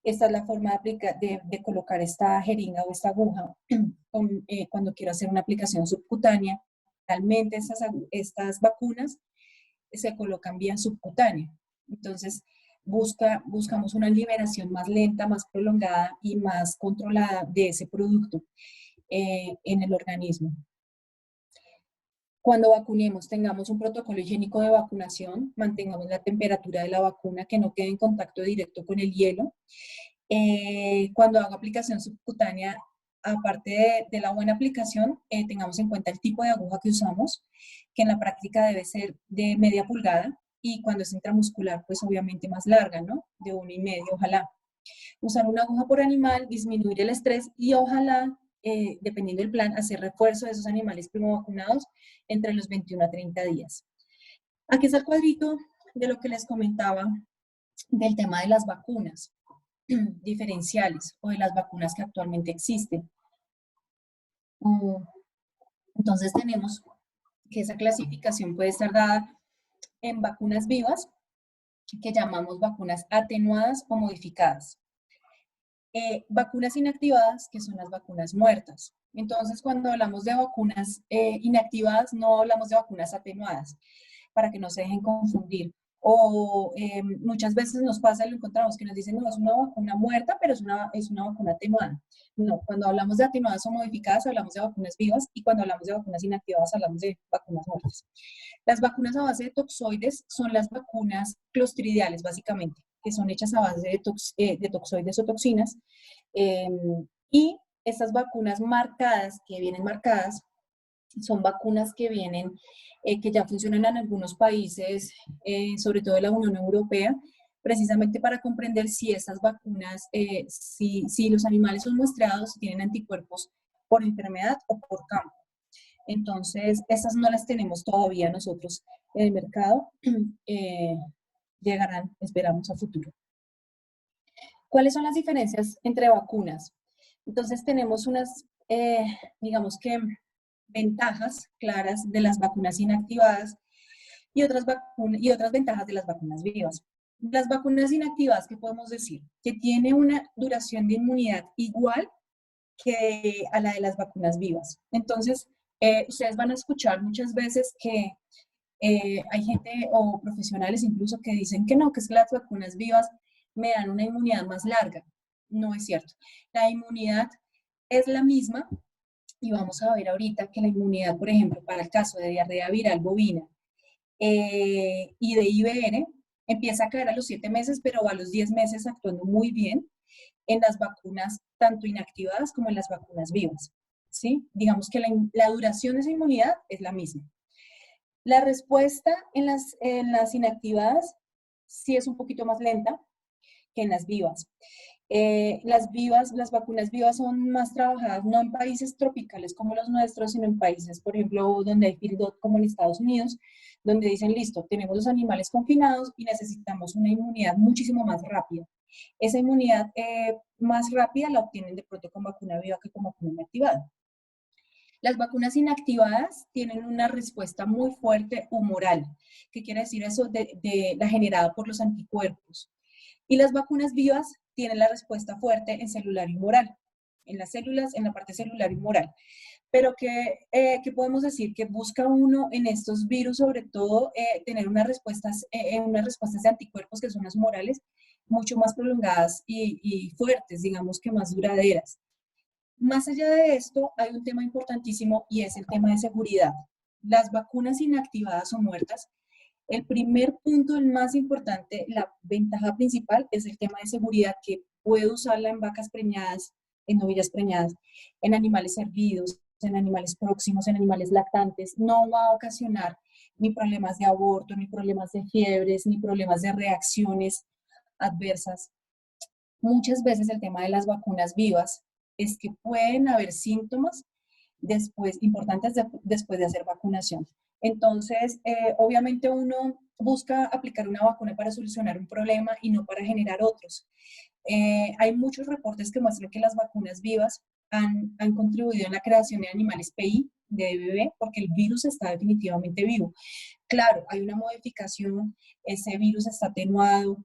Esta es la forma de colocar esta jeringa o esta aguja cuando quiero hacer una aplicación subcutánea. Realmente estas vacunas se colocan vía subcutánea. Entonces, buscamos una liberación más lenta, más prolongada y más controlada de ese producto en el organismo. Cuando vacunemos, tengamos un protocolo higiénico de vacunación, mantengamos la temperatura de la vacuna, que no quede en contacto directo con el hielo. Cuando hago aplicación subcutánea, aparte de la buena aplicación, tengamos en cuenta el tipo de aguja que usamos, que en la práctica debe ser de media pulgada, y cuando es intramuscular, pues obviamente más larga, ¿no? De 1,5, ojalá. Usar una aguja por animal, disminuir el estrés y ojalá, dependiendo del plan, hacer refuerzo de esos animales primo vacunados entre los 21 a 30 días. Aquí está el cuadrito de lo que les comentaba del tema de las vacunas diferenciales o de las vacunas que actualmente existen. Entonces tenemos que esa clasificación puede estar dada en vacunas vivas, que llamamos vacunas atenuadas o modificadas. Vacunas inactivadas, que son las vacunas muertas. Entonces, cuando hablamos de vacunas inactivadas, no hablamos de vacunas atenuadas, para que no se dejen confundir. O muchas veces nos pasa, lo encontramos, que nos dicen, no, es una vacuna muerta, pero es una vacuna atenuada. No, cuando hablamos de atenuadas o modificadas, hablamos de vacunas vivas, y cuando hablamos de vacunas inactivadas, hablamos de vacunas muertas. Las vacunas a base de toxoides son las vacunas clostridiales, básicamente, que son hechas a base de toxoides o toxinas. Y estas vacunas marcadas, que vienen marcadas, son vacunas que vienen, que ya funcionan en algunos países, sobre todo en la Unión Europea, precisamente para comprender si estas vacunas, si los animales son muestreados, si tienen anticuerpos por enfermedad o por campo. Entonces, estas no las tenemos todavía nosotros en el mercado. Llegarán, esperamos, a futuro. ¿Cuáles son las diferencias entre vacunas? Entonces, tenemos unas, digamos que, ventajas claras de las vacunas inactivadas y otras ventajas de las vacunas vivas. Las vacunas inactivadas, ¿qué podemos decir? Que tiene una duración de inmunidad igual que a la de las vacunas vivas. Entonces, ustedes van a escuchar muchas veces que hay gente o profesionales incluso que dicen que no, que es que las vacunas vivas me dan una inmunidad más larga. No es cierto. La inmunidad es la misma y vamos a ver ahorita que la inmunidad, por ejemplo, para el caso de diarrea viral bovina y de IBR, empieza a caer a los 7 meses, pero va a los 10 meses actuando muy bien en las vacunas tanto inactivadas como en las vacunas vivas. ¿Sí? Digamos que la duración de esa inmunidad es la misma. La respuesta en las inactivadas sí es un poquito más lenta que en las vivas. Las vacunas vivas son más trabajadas no en países tropicales como los nuestros, sino en países, por ejemplo, donde hay field dot como en Estados Unidos, donde dicen, listo, tenemos los animales confinados y necesitamos una inmunidad muchísimo más rápida. Esa inmunidad más rápida la obtienen de pronto con vacuna viva que con vacuna inactivada. Las vacunas inactivadas tienen una respuesta muy fuerte humoral. ¿Qué quiere decir eso? De la generada por los anticuerpos. Y las vacunas vivas tienen la respuesta fuerte en celular y humoral, en las células, en la parte celular y humoral. Pero ¿qué podemos decir? Que busca uno en estos virus, sobre todo, tener unas respuestas de anticuerpos, que son las humorales, mucho más prolongadas y fuertes, digamos que más duraderas. Más allá de esto, hay un tema importantísimo y es el tema de seguridad. Las vacunas inactivadas o muertas, el primer punto, el más importante, la ventaja principal es el tema de seguridad, que puedo usarla en vacas preñadas, en novillas preñadas, en animales hervidos, en animales próximos, en animales lactantes. No va a ocasionar ni problemas de aborto, ni problemas de fiebres, ni problemas de reacciones adversas. Muchas veces el tema de las vacunas vivas es que pueden haber síntomas importantes después de hacer vacunación. Entonces, obviamente uno busca aplicar una vacuna para solucionar un problema y no para generar otros. Hay muchos reportes que muestran que las vacunas vivas han contribuido en la creación de animales PI, de bebé, porque el virus está definitivamente vivo. claro, hay una modificación, ese virus está atenuado,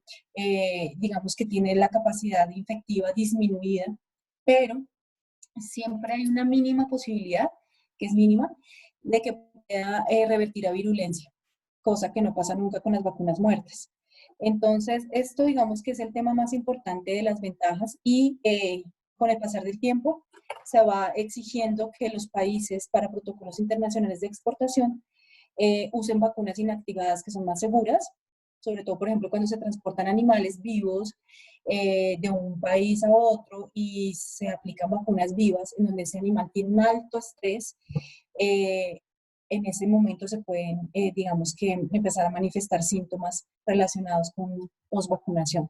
digamos que tiene la capacidad infectiva disminuida, pero siempre hay una mínima posibilidad, que es mínima, de que pueda revertir a virulencia, cosa que no pasa nunca con las vacunas muertas. Entonces, esto digamos que es el tema más importante de las ventajas y con el pasar del tiempo se va exigiendo que los países para protocolos internacionales de exportación usen vacunas inactivadas que son más seguras, sobre todo, por ejemplo, cuando se transportan animales vivos de un país a otro y se aplican vacunas vivas en donde ese animal tiene un alto estrés, eh, en ese momento se pueden, digamos que, empezar a manifestar síntomas relacionados con posvacunación.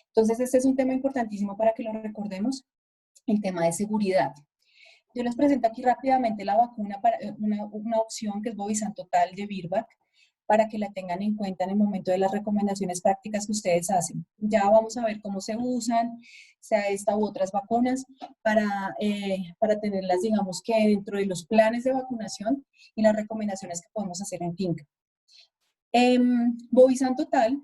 Entonces, este es un tema importantísimo para que lo recordemos, el tema de seguridad. Yo les presento aquí rápidamente la vacuna, para, una opción que es Bovisan Total de Virbac, para que la tengan en cuenta en el momento de las recomendaciones prácticas que ustedes hacen. Ya vamos a ver cómo se usan, sea esta u otras vacunas, para tenerlas, digamos que dentro de los planes de vacunación y las recomendaciones que podemos hacer en finca. Bovisan Total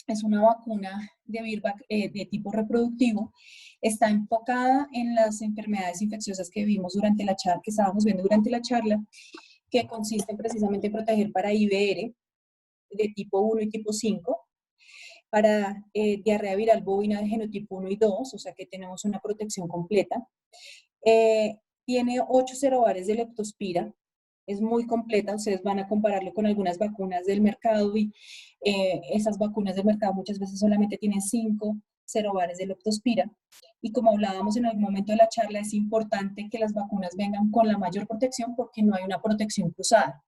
es una vacuna de Virbac de tipo reproductivo, está enfocada en las enfermedades infecciosas que vimos durante la charla, que estábamos viendo durante la charla, que consisten precisamente en proteger para IBR de tipo 1 y tipo 5, para diarrea viral bovina de genotipo 1 y 2, o sea que tenemos una protección completa. Tiene 8 serobares de leptospira, es muy completa, ustedes van a compararlo con algunas vacunas del mercado y esas vacunas del mercado muchas veces solamente tienen 5 serobares de leptospira. Y como hablábamos en algún momento de la charla, es importante que las vacunas vengan con la mayor protección porque no hay una protección cruzada.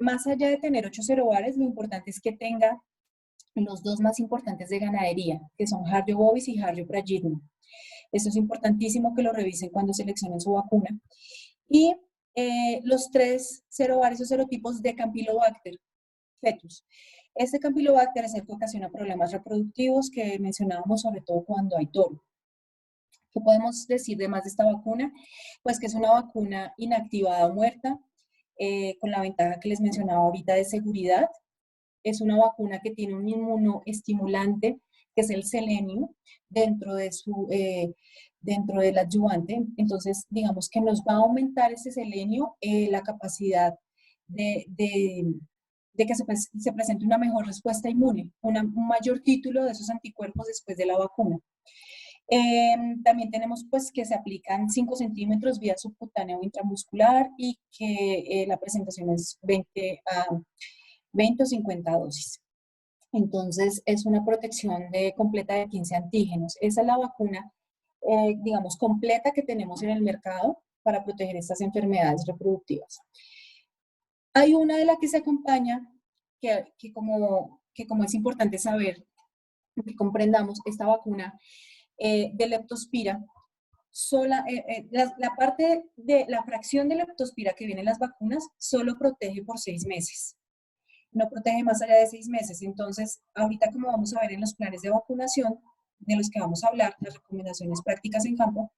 Más allá de tener 8 serobares, lo importante es que tenga los dos más importantes de ganadería, que son Jardio bovis y Jardio pragidno. Esto es importantísimo que lo revisen cuando seleccionen su vacuna. Y los 3 serobares o serotipos de Campylobacter fetus. Este Campylobacter es el que ocasiona problemas reproductivos que mencionábamos sobre todo cuando hay toro. ¿Qué podemos decir de más de esta vacuna? Pues que es una vacuna inactivada o muerta, con la ventaja que les mencionaba ahorita de seguridad. Es una vacuna que tiene un inmunoestimulante, que es el selenio, dentro del adyuvante. Entonces, digamos que nos va a aumentar ese selenio la capacidad de que se presente una mejor respuesta inmune, un mayor título de esos anticuerpos después de la vacuna. También tenemos pues que se aplican 5 centímetros vía subcutánea o intramuscular y que la presentación es 20 o 50 dosis. Entonces es una protección completa de 15 antígenos. Esa es la vacuna, digamos, completa que tenemos en el mercado para proteger estas enfermedades reproductivas. Hay una de las que se acompaña, que como es importante saber, que comprendamos esta vacuna de leptospira, la parte de la fracción de leptospira que viene en las vacunas solo protege por 6 meses. No protege más allá de 6 meses. Entonces, ahorita como vamos a ver en los planes de vacunación, de los que vamos a hablar, las recomendaciones prácticas en campo,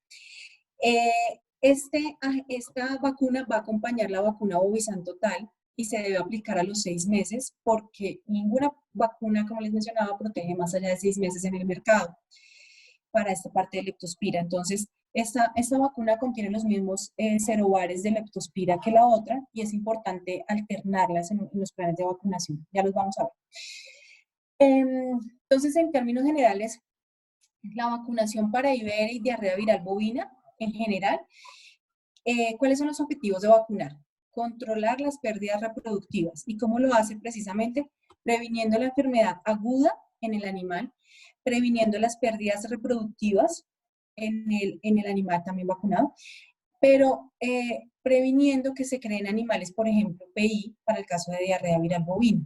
esta vacuna va a acompañar la vacuna Bovisan Total y se debe aplicar a los 6 meses porque ninguna vacuna, como les mencionaba, protege más allá de 6 meses en el mercado para esta parte de leptospira. Entonces, esta vacuna contiene los mismos serobares de leptospira que la otra y es importante alternarlas en los planes de vacunación. Ya los vamos a ver. Entonces, en términos generales, la vacunación para IBR y diarrea viral bovina, en general, ¿cuáles son los objetivos de vacunar? Controlar las pérdidas reproductivas. ¿Y cómo lo hace? Precisamente previniendo la enfermedad aguda en el animal, previniendo las pérdidas reproductivas en el animal también vacunado, pero previniendo que se creen animales, por ejemplo, PI, para el caso de diarrea viral bovina.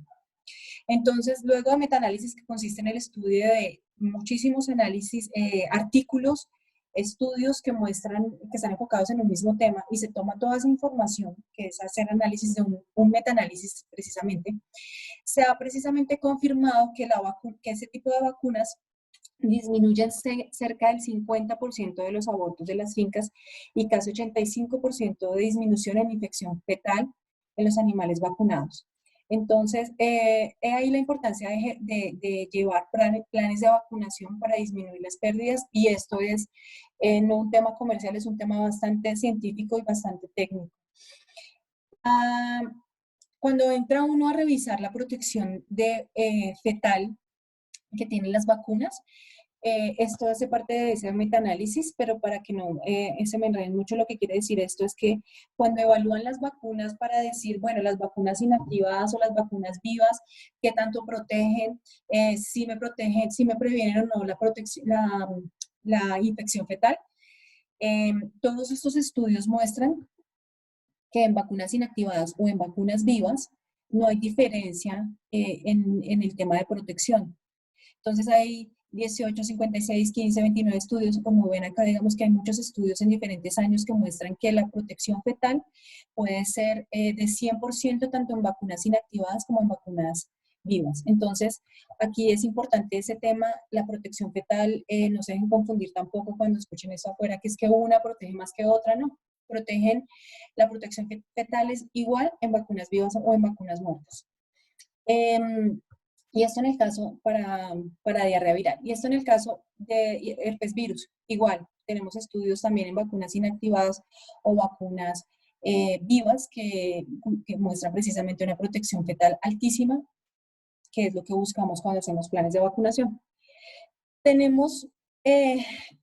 Entonces, luego de metaanálisis, que consiste en el estudio de muchísimos análisis, artículos, estudios que muestran que están enfocados en un mismo tema y se toma toda esa información, que es hacer análisis de un metaanálisis precisamente, se ha precisamente confirmado que ese tipo de vacunas disminuyen cerca del 50% de los abortos de las fincas y casi 85% de disminución en infección fetal en los animales vacunados. Entonces, he ahí la importancia de llevar planes de vacunación para disminuir las pérdidas, y esto es no un tema comercial, es un tema bastante científico y bastante técnico. Ah, cuando entra uno a revisar la protección fetal que tienen las vacunas, esto hace parte de ese metaanálisis, pero para que no se me enreden mucho, lo que quiere decir esto es que cuando evalúan las vacunas para decir, bueno, las vacunas inactivadas o las vacunas vivas, ¿qué tanto protegen? Si me protegen, si me previenen o no la infección fetal. Todos estos estudios muestran que en vacunas inactivadas o en vacunas vivas no hay diferencia en el tema de protección. Entonces hay 18, 56, 15, 29 estudios. Como ven acá, digamos que hay muchos estudios en diferentes años que muestran que la protección fetal puede ser de 100% tanto en vacunas inactivadas como en vacunas vivas. Entonces, aquí es importante ese tema, la protección fetal, no se dejen confundir tampoco cuando escuchen eso afuera, que es que una protege más que otra, no. La protección fetal es igual en vacunas vivas o en vacunas muertas. Y esto en el caso para diarrea viral. Y esto en el caso de herpes virus, igual. Tenemos estudios también en vacunas inactivadas o vacunas vivas que muestran precisamente una protección fetal altísima, que es lo que buscamos cuando hacemos planes de vacunación. Tenemos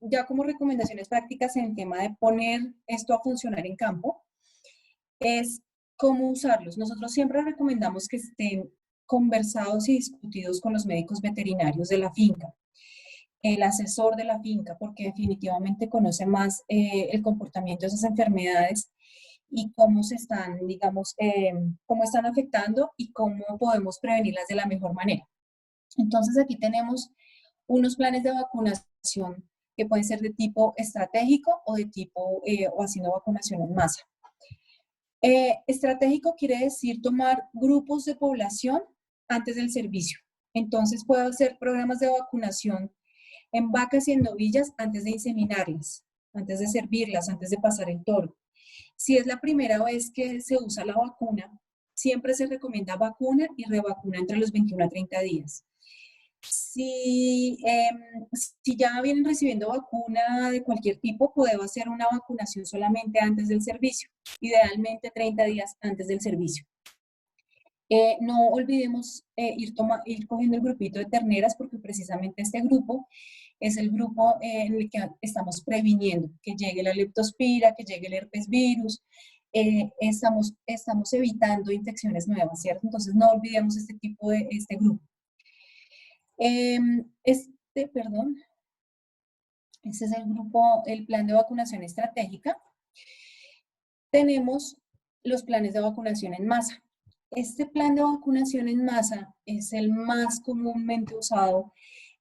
ya como recomendaciones prácticas en el tema de poner esto a funcionar en campo, es cómo usarlos. Nosotros siempre recomendamos que estén conversados y discutidos con los médicos veterinarios de la finca, el asesor de la finca, porque definitivamente conoce más el comportamiento de esas enfermedades y cómo se están, digamos, cómo están afectando y cómo podemos prevenirlas de la mejor manera. Entonces aquí tenemos unos planes de vacunación que pueden ser de tipo estratégico o de tipo, o haciendo vacunación en masa. Estratégico quiere decir tomar grupos de población antes del servicio. Entonces puedo hacer programas de vacunación en vacas y en novillas antes de inseminarlas, antes de servirlas, antes de pasar el toro. Si es la primera vez que se usa la vacuna, siempre se recomienda vacuna y revacuna entre los 21 a 30 días. Si ya vienen recibiendo vacuna de cualquier tipo, puedo hacer una vacunación solamente antes del servicio, idealmente 30 días antes del servicio. No olvidemos ir cogiendo el grupito de terneras, porque precisamente este grupo es el grupo en el que estamos previniendo que llegue la leptospira, que llegue el herpes virus. Estamos evitando infecciones nuevas, ¿cierto? Entonces no olvidemos este grupo. Este es el grupo, el plan de vacunación estratégica. Tenemos los planes de vacunación en masa. Este plan de vacunación en masa es el más comúnmente usado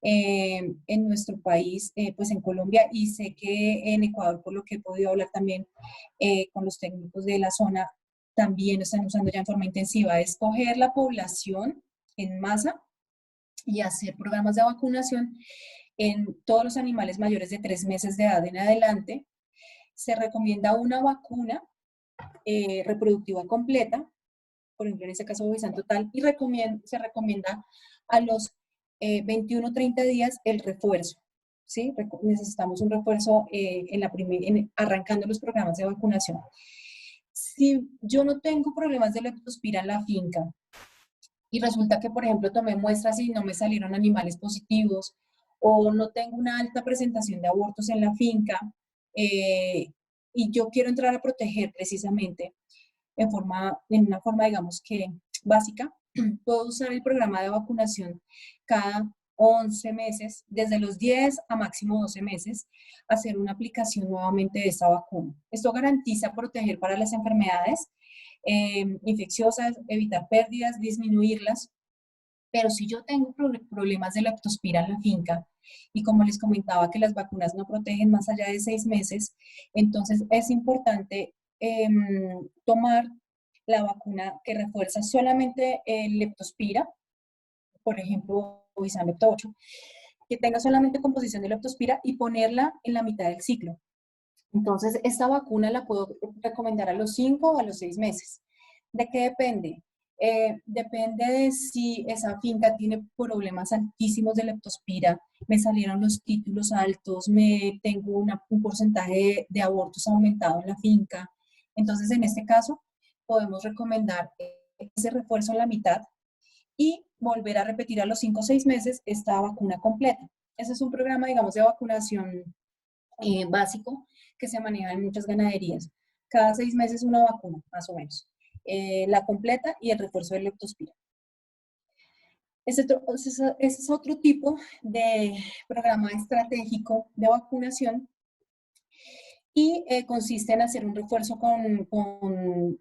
en nuestro país, pues en Colombia, y sé que en Ecuador, por lo que he podido hablar también con los técnicos de la zona, también lo están usando ya en forma intensiva. Es coger la población en masa y hacer programas de vacunación en todos los animales mayores de 3 meses de edad en adelante. Se recomienda una vacuna reproductiva completa, por ejemplo, en este caso Bovizan Total, y se recomienda a los 21 o 30 días el refuerzo. ¿Sí? Necesitamos un refuerzo arrancando los programas de vacunación. Si yo no tengo problemas de leptospira en la finca y resulta que, por ejemplo, tomé muestras y no me salieron animales positivos, o no tengo una alta presentación de abortos en la finca, y yo quiero entrar a proteger precisamente en una forma, digamos que básica, puedo usar el programa de vacunación cada 11 meses, desde los 10 a máximo 12 meses, hacer una aplicación nuevamente de esta vacuna. Esto garantiza proteger para las enfermedades infecciosas, evitar pérdidas, disminuirlas. Pero si yo tengo problemas de leptospira en la finca, y como les comentaba que las vacunas no protegen más allá de 6 meses, entonces es importante tomar la vacuna que refuerza solamente el leptospira, por ejemplo, Bovizan Lepto 8, que tenga solamente composición de leptospira, y ponerla en la mitad del ciclo. Entonces, esta vacuna la puedo recomendar a los 5 o a los 6 meses. ¿De qué depende? Depende de si esa finca tiene problemas altísimos de leptospira, me salieron los títulos altos, tengo un porcentaje de abortos aumentado en la finca. Entonces, en este caso, podemos recomendar ese refuerzo en la mitad y volver a repetir a los 5 o 6 meses esta vacuna completa. Ese es un programa, digamos, de vacunación básico que se maneja en muchas ganaderías. Cada 6 meses una vacuna, más o menos. La completa y el refuerzo de leptospira. Ese es otro tipo de programa estratégico de vacunación y consiste en hacer un refuerzo con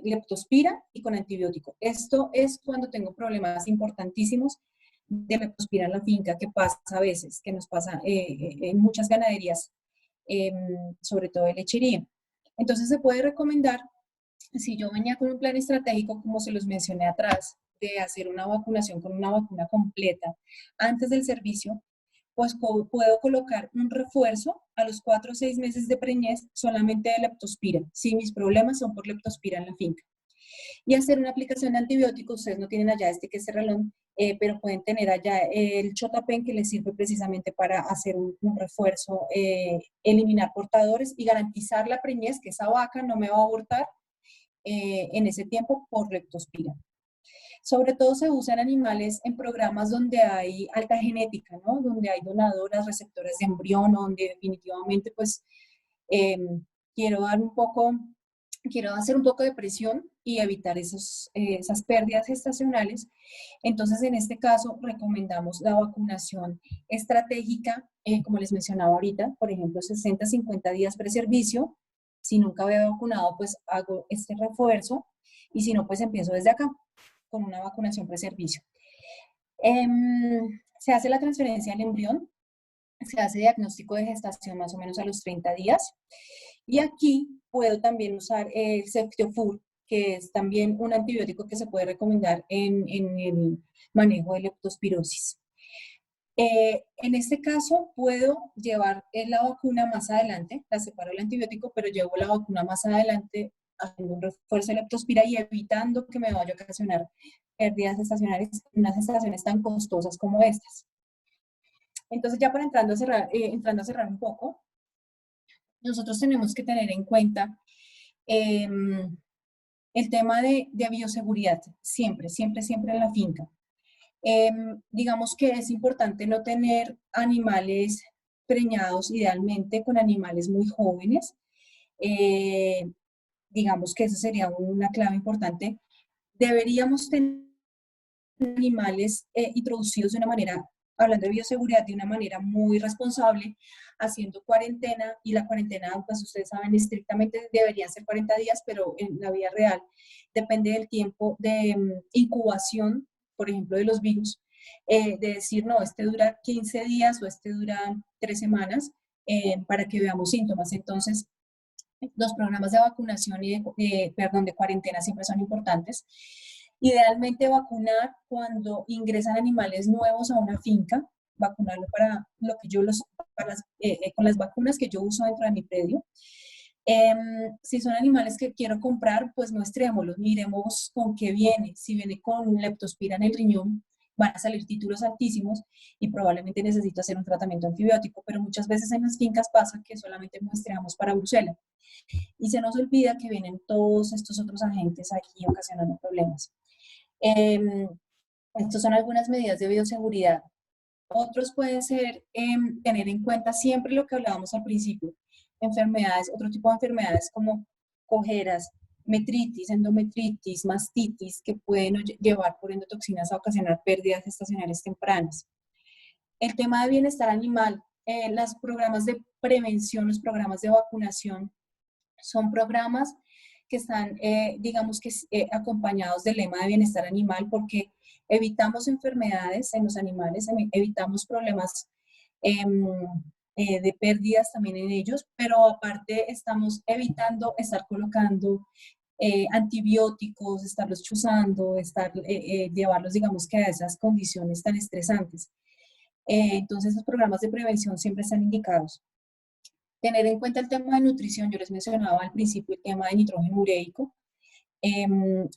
leptospira y con antibiótico. Esto es cuando tengo problemas importantísimos de leptospira en la finca, que pasa a veces, que nos pasa en muchas ganaderías, sobre todo de lechería. Entonces se puede recomendar, si yo venía con un plan estratégico, como se los mencioné atrás, de hacer una vacunación con una vacuna completa antes del servicio, pues puedo colocar un refuerzo a los 4 o 6 meses de preñez solamente de leptospira, si mis problemas son por leptospira en la finca. Y hacer una aplicación de antibióticos, ustedes no tienen allá este que es Cerralón, pero pueden tener allá el Chotapen, que les sirve precisamente para hacer un refuerzo, eliminar portadores y garantizar la preñez, que esa vaca no me va a abortar en ese tiempo por leptospira. Sobre todo se usan animales en programas donde hay alta genética, ¿no? Donde hay donadoras, receptores de embrión, donde definitivamente pues eh, quiero hacer un poco de presión y evitar esas pérdidas gestacionales. Entonces, en este caso, recomendamos la vacunación estratégica, como les mencionaba ahorita, por ejemplo, 60-50 días preservicio. Si nunca había vacunado, pues hago este refuerzo y si no, pues empiezo desde acá con una vacunación preservicio. Se hace la transferencia del embrión, se hace diagnóstico de gestación más o menos a los 30 días. Y aquí puedo también usar el Ceftiofur, que es también un antibiótico que se puede recomendar en el manejo de leptospirosis. En este caso, puedo llevar la vacuna más adelante, la separo del antibiótico, pero llevo la vacuna más adelante haciendo un refuerzo de leptospira y evitando que me vaya a ocasionar pérdidas gestacionales en unas gestaciones tan costosas como estas. Entonces, ya para entrando a cerrar un poco, nosotros tenemos que tener en cuenta el tema de bioseguridad, siempre, siempre, siempre en la finca. Digamos que es importante no tener animales preñados, idealmente con animales muy jóvenes. Digamos que eso sería una clave importante. Deberíamos tener animales introducidos de una manera, hablando de bioseguridad, de una manera muy responsable, haciendo cuarentena, y la cuarentena, pues ustedes saben, estrictamente deberían ser 40 días, pero en la vida real depende del tiempo de incubación, por ejemplo, de los virus, de decir, no, este dura 15 días o este dura 3 semanas, para que veamos síntomas. Entonces, los programas de vacunación y de cuarentena siempre son importantes. Idealmente vacunar cuando ingresan animales nuevos a una finca, vacunarlo para lo que con las vacunas que yo uso dentro de mi predio. Si son animales que quiero comprar, pues muestrémoslos, miremos con qué viene. Si viene con leptospira en el riñón, van a salir títulos altísimos y probablemente necesito hacer un tratamiento antibiótico, pero muchas veces en las fincas pasa que solamente muestreamos para brucela y se nos olvida que vienen todos estos otros agentes aquí ocasionando problemas. Estas son algunas medidas de bioseguridad. Otros pueden ser tener en cuenta siempre lo que hablábamos al principio, enfermedades, otro tipo de enfermedades como cojeras, metritis, endometritis, mastitis, que pueden llevar por endotoxinas a ocasionar pérdidas gestacionales tempranas. El tema de bienestar animal, los programas de prevención, los programas de vacunación, son programas que están, digamos que, acompañados del lema de bienestar animal, porque evitamos enfermedades en los animales, evitamos problemas de pérdidas también en ellos, pero aparte estamos evitando estar colocando antibióticos, estarlos chuzando, llevarlos, digamos que a esas condiciones tan estresantes. Entonces, los programas de prevención siempre están indicados. Tener en cuenta el tema de nutrición, yo les mencionaba al principio el tema de nitrógeno ureico.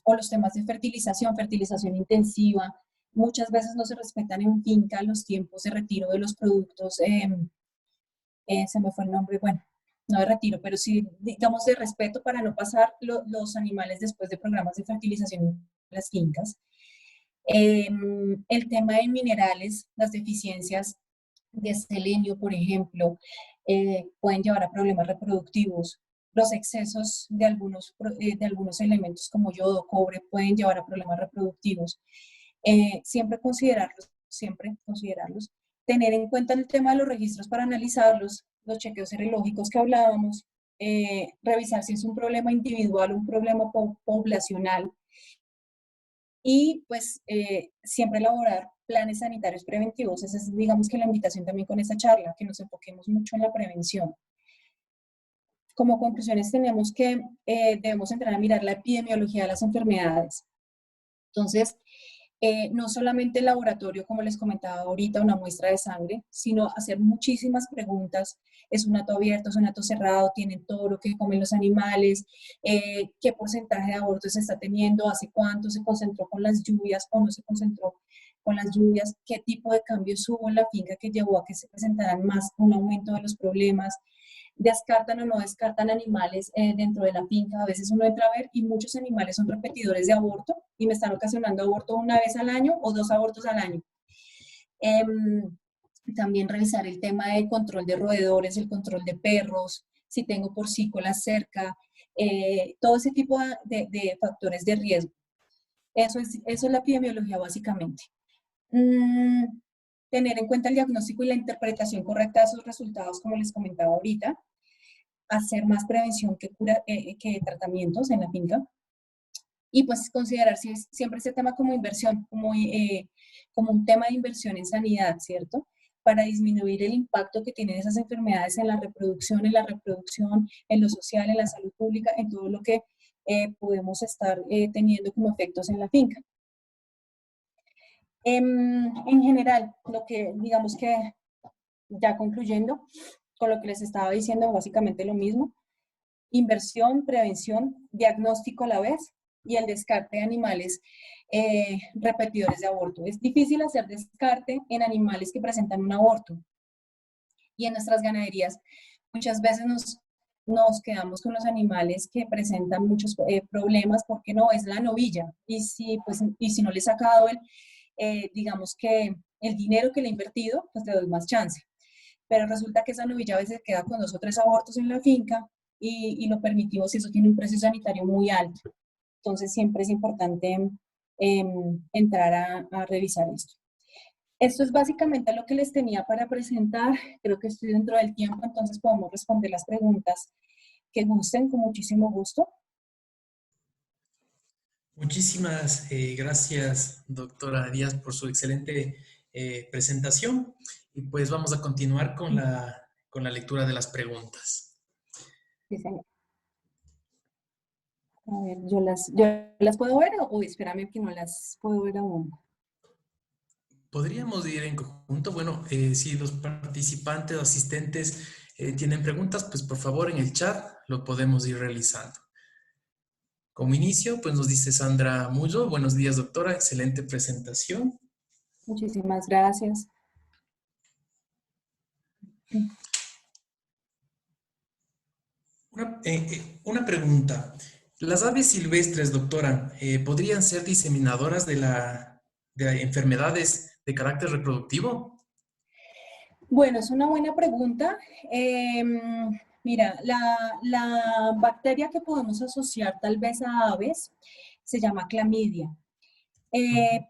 o los temas de fertilización intensiva. Muchas veces no se respetan en finca los tiempos de retiro de los productos, se me fue el nombre, bueno, no de retiro, pero sí, digamos, de respeto para no pasar los animales después de programas de fertilización en las fincas. El tema de minerales, las deficiencias de selenio, por ejemplo, pueden llevar a problemas reproductivos. Los excesos de algunos elementos como yodo, cobre, pueden llevar a problemas reproductivos. Siempre considerarlos. Tener en cuenta el tema de los registros para analizarlos, los chequeos serológicos que hablábamos, revisar si es un problema individual o un problema poblacional, y pues siempre elaborar planes sanitarios preventivos. Esa es, digamos, que la invitación también con esta charla, que nos enfoquemos mucho en la prevención. Como conclusiones tenemos que debemos entrar a mirar la epidemiología de las enfermedades. Entonces, no solamente el laboratorio, como les comentaba ahorita, una muestra de sangre, sino hacer muchísimas preguntas. ¿Es un hato abierto, es un hato cerrado? ¿Tienen todo lo que comen los animales? ¿Qué porcentaje de abortos se está teniendo? ¿Hace cuánto se concentró con las lluvias o no se concentró con las lluvias? ¿Qué tipo de cambios hubo en la finca que llevó a que se presentaran más un aumento de los problemas? ¿Descartan o no descartan animales dentro de la finca? A veces uno entra a ver y muchos animales son repetidores de aborto y me están ocasionando aborto una vez al año o 2 abortos al año. También revisar el tema de control de roedores, el control de perros, si tengo porcícolas cerca, todo ese tipo de factores de riesgo. Eso es la epidemiología básicamente. Tener en cuenta el diagnóstico y la interpretación correcta de esos resultados, como les comentaba ahorita, hacer más prevención que tratamientos en la finca, y pues considerar siempre este tema como inversión, como un tema de inversión en sanidad, ¿cierto? Para disminuir el impacto que tienen esas enfermedades en la reproducción, en lo social, en la salud pública, en todo lo que podemos estar teniendo como efectos en la finca. En general, lo que digamos que, ya concluyendo, con lo que les estaba diciendo, básicamente lo mismo: inversión, prevención, diagnóstico a la vez, y el descarte de animales repetidores de aborto. Es difícil hacer descarte en animales que presentan un aborto, y en nuestras ganaderías muchas veces nos quedamos con los animales que presentan muchos problemas porque no es la novilla, y si no le he sacado digamos que el dinero que le he invertido, pues le doy más chance. Pero resulta que esa novilla a veces queda con 2 o 3 abortos en la finca, y lo permitimos, y eso tiene un precio sanitario muy alto. Entonces siempre es importante entrar a revisar esto. Esto es básicamente lo que les tenía para presentar. Creo que estoy dentro del tiempo, entonces podemos responder las preguntas que gusten, con muchísimo gusto. Muchísimas gracias, doctora Díaz, por su excelente presentación. Y pues vamos a continuar con la lectura de las preguntas. Sí, señor. A ver, ¿yo las puedo ver o espérame que no las puedo ver aún? Podríamos ir en conjunto. Bueno, si los participantes o asistentes tienen preguntas, pues por favor en el chat lo podemos ir realizando. Como inicio, pues nos dice Sandra Mullo: buenos días, doctora, excelente presentación. Muchísimas gracias. Una pregunta. ¿Las aves silvestres, doctora, podrían ser diseminadoras de enfermedades de carácter reproductivo? Bueno, es una buena pregunta. Mira, la bacteria que podemos asociar tal vez a aves se llama clamidia.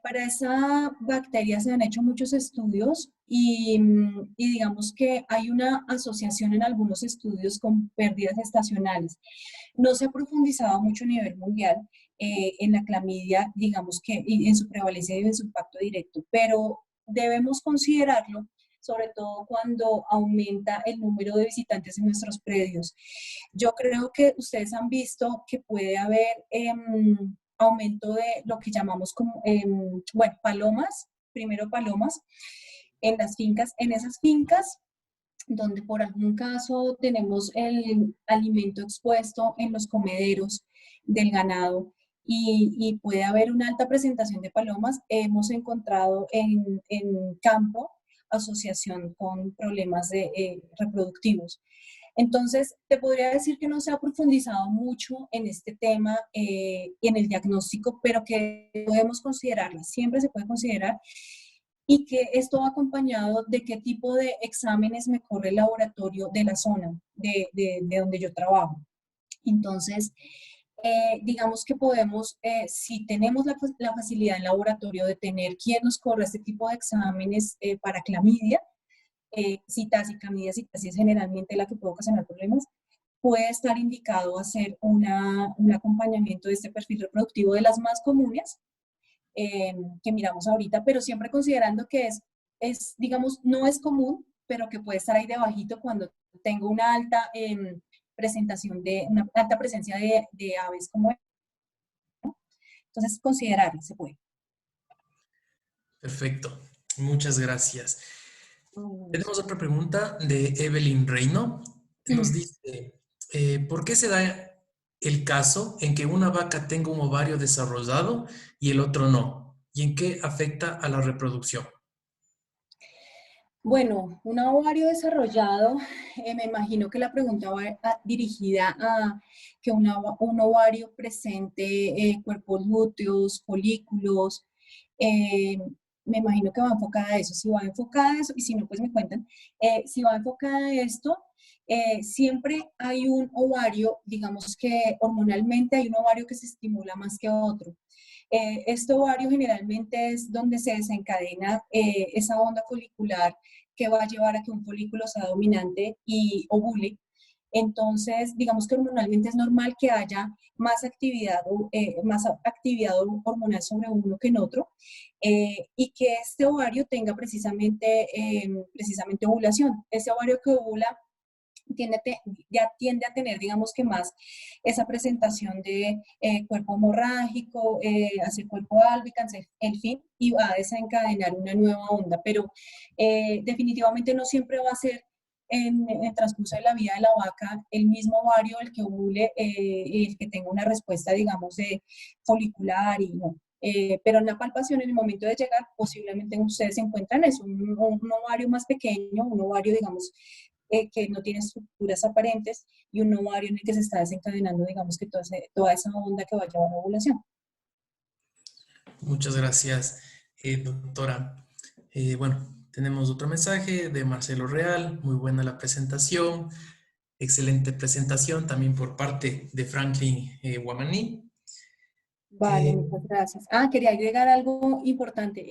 Para esa bacteria se han hecho muchos estudios, y digamos que hay una asociación en algunos estudios con pérdidas estacionales. No se ha profundizado mucho a nivel mundial en la clamidia, digamos que en su prevalencia y en su impacto directo, pero debemos considerarlo, sobre todo cuando aumenta el número de visitantes en nuestros predios. Yo creo que ustedes han visto que puede haber aumento de lo que llamamos como, bueno, palomas, primero palomas, en las fincas. En esas fincas donde por algún caso tenemos el alimento expuesto en los comederos del ganado, y puede haber una alta presentación de palomas, hemos encontrado en campo asociación con problemas reproductivos. Entonces, te podría decir que no se ha profundizado mucho en este tema, en el diagnóstico, pero que podemos considerarla, siempre se puede considerar, y que esto va acompañado de qué tipo de exámenes me corre el laboratorio de la zona de donde yo trabajo. Entonces, digamos que podemos, si tenemos la facilidad en laboratorio de tener quién nos corre este tipo de exámenes para clamidia, citas y clamidia citas es generalmente la que puede ocasionar problemas, puede estar indicado hacer un acompañamiento de este perfil reproductivo de las más comunes que miramos ahorita, pero siempre considerando que digamos, no es común, pero que puede estar ahí debajito cuando tengo una alta una alta presencia de aves como esta. Entonces, considerarlo se puede. Perfecto, muchas gracias. Mm. Tenemos otra pregunta de Evelyn Reino. Nos dice, ¿por qué se da el caso en que una vaca tenga un ovario desarrollado y el otro no? ¿Y en qué afecta a la reproducción? Bueno, un ovario desarrollado, me imagino que la pregunta va dirigida a que un ovario presente cuerpos lúteos, folículos, eh, me imagino que va enfocada a eso. Si va enfocada a eso, y si no, pues me cuentan, si va enfocada a esto, siempre hay un ovario, digamos que hormonalmente hay un ovario que se estimula más que otro. Este ovario generalmente es donde se desencadena esa onda folicular que va a llevar a que un folículo sea dominante y ovule. Entonces, digamos que hormonalmente es normal que haya más actividad hormonal sobre uno que en otro, y que este ovario tenga precisamente ovulación. Este ovario que ovula ya tiende a tener, digamos que más esa presentación de cuerpo hemorrágico, hacia cuerpo albicans, en fin, y va a desencadenar una nueva onda, pero definitivamente no siempre va a ser en el transcurso de la vida de la vaca el mismo ovario el que ovule y el que tenga una respuesta, digamos, de folicular y no. Pero en la palpación, en el momento de llegar, posiblemente ustedes se encuentran eso, un ovario más pequeño, un ovario, digamos, que no tiene estructuras aparentes y un ovario en el que se está desencadenando, digamos, que toda esa onda que va a llevar a ovulación. Muchas gracias, doctora. Bueno, tenemos otro mensaje de Marcelo Real. Muy buena la presentación. Excelente presentación también por parte de Franklin Guamaní. Vale, muchas gracias. Quería agregar algo importante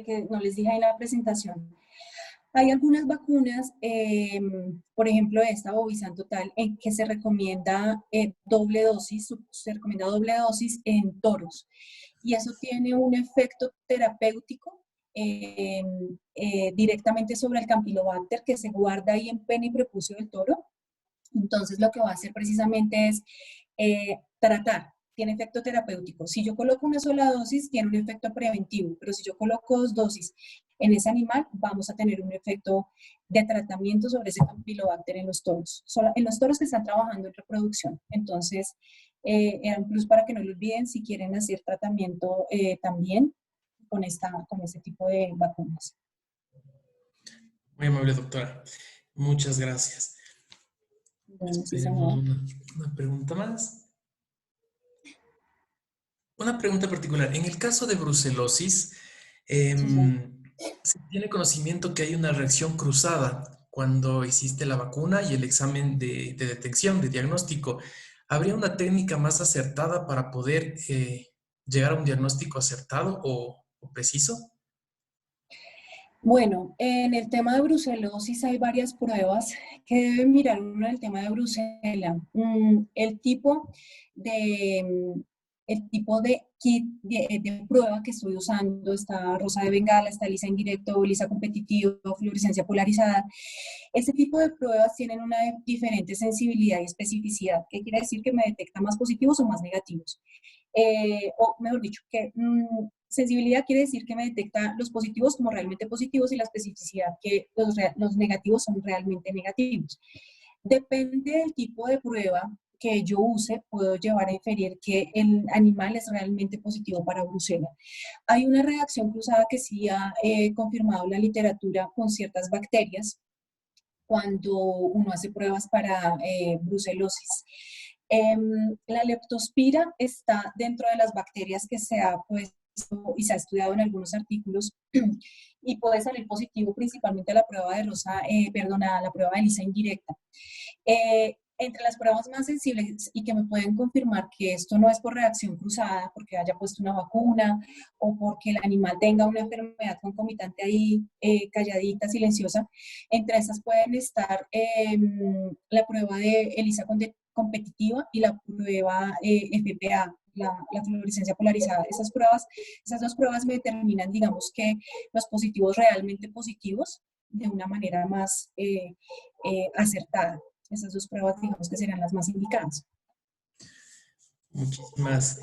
que no les dije en la presentación. Hay algunas vacunas, por ejemplo, esta Bovizan Total, en que se recomienda doble dosis, se recomienda doble dosis en toros. Y eso tiene un efecto terapéutico directamente sobre el Campylobacter que se guarda ahí en pene y prepucio del toro. Entonces, lo que va a hacer precisamente es tratar, tiene efecto terapéutico. Si yo coloco una sola dosis, tiene un efecto preventivo, pero si yo coloco 2 dosis en ese animal, vamos a tener un efecto de tratamiento sobre ese Campylobacter en los toros, en los toros que están trabajando en reproducción. Entonces, era un plus para que no lo olviden si quieren hacer tratamiento también con este tipo de vacunas. Muy amable, doctora. Muchas gracias. Bueno, sí, Esperemos señor. una pregunta más. Una pregunta particular. En el caso de brucelosis, Sí, señor. se tiene conocimiento que hay una reacción cruzada cuando existe la vacuna y el examen de detección, de diagnóstico. ¿Habría una técnica más acertada para poder llegar a un diagnóstico acertado o preciso? Bueno, en el tema de brucelosis hay varias pruebas que deben mirar uno en el tema de brucela. El tipo de kit de prueba que estoy usando está rosa de bengala, está lisa en directo, lisa competitivo, fluorescencia polarizada. Este tipo de pruebas tienen una diferente sensibilidad y especificidad, que quiere decir que me detecta más positivos o más negativos. O mejor dicho, que sensibilidad quiere decir que me detecta los positivos como realmente positivos y la especificidad que los negativos son realmente negativos. Depende del tipo de prueba, que yo use, puedo llevar a inferir que el animal es realmente positivo para brucela. Hay una reacción cruzada que sí ha confirmado la literatura con ciertas bacterias cuando uno hace pruebas para brucelosis. La leptospira está dentro de las bacterias que se ha puesto y se ha estudiado en algunos artículos y puede salir positivo principalmente a la prueba de rosa, a la prueba de ELISA indirecta. Entre las pruebas más sensibles y que me pueden confirmar que esto no es por reacción cruzada, porque haya puesto una vacuna o porque el animal tenga una enfermedad concomitante ahí, calladita, silenciosa, entre esas pueden estar la prueba de ELISA competitiva y la prueba FPA, la fluorescencia polarizada. Esas dos pruebas me determinan, digamos, que los positivos realmente positivos de una manera más acertada. Esas dos pruebas, digamos, que serían las más indicadas. Muchísimas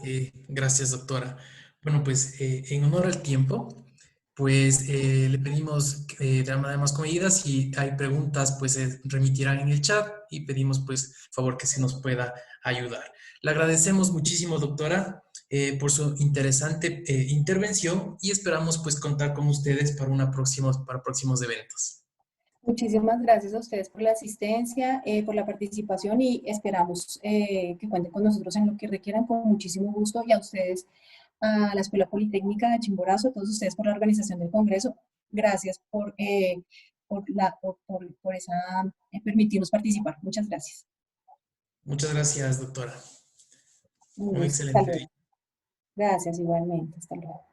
gracias, doctora. Bueno, pues en honor al tiempo, pues le pedimos de más comedidas. Si hay preguntas, pues se remitirán en el chat y pedimos, pues, favor que se nos pueda ayudar. Le agradecemos muchísimo, doctora, por su interesante intervención y esperamos, pues, contar con ustedes para próximos eventos. Muchísimas gracias a ustedes por la asistencia, por la participación y esperamos que cuenten con nosotros en lo que requieran con muchísimo gusto y a ustedes, a la Escuela Politécnica de Chimborazo, a todos ustedes por la organización del Congreso. Gracias por esa, permitirnos participar. Muchas gracias. Muchas gracias, doctora. Un Un gusto. Hasta excelente luego. día. Gracias igualmente. Hasta luego.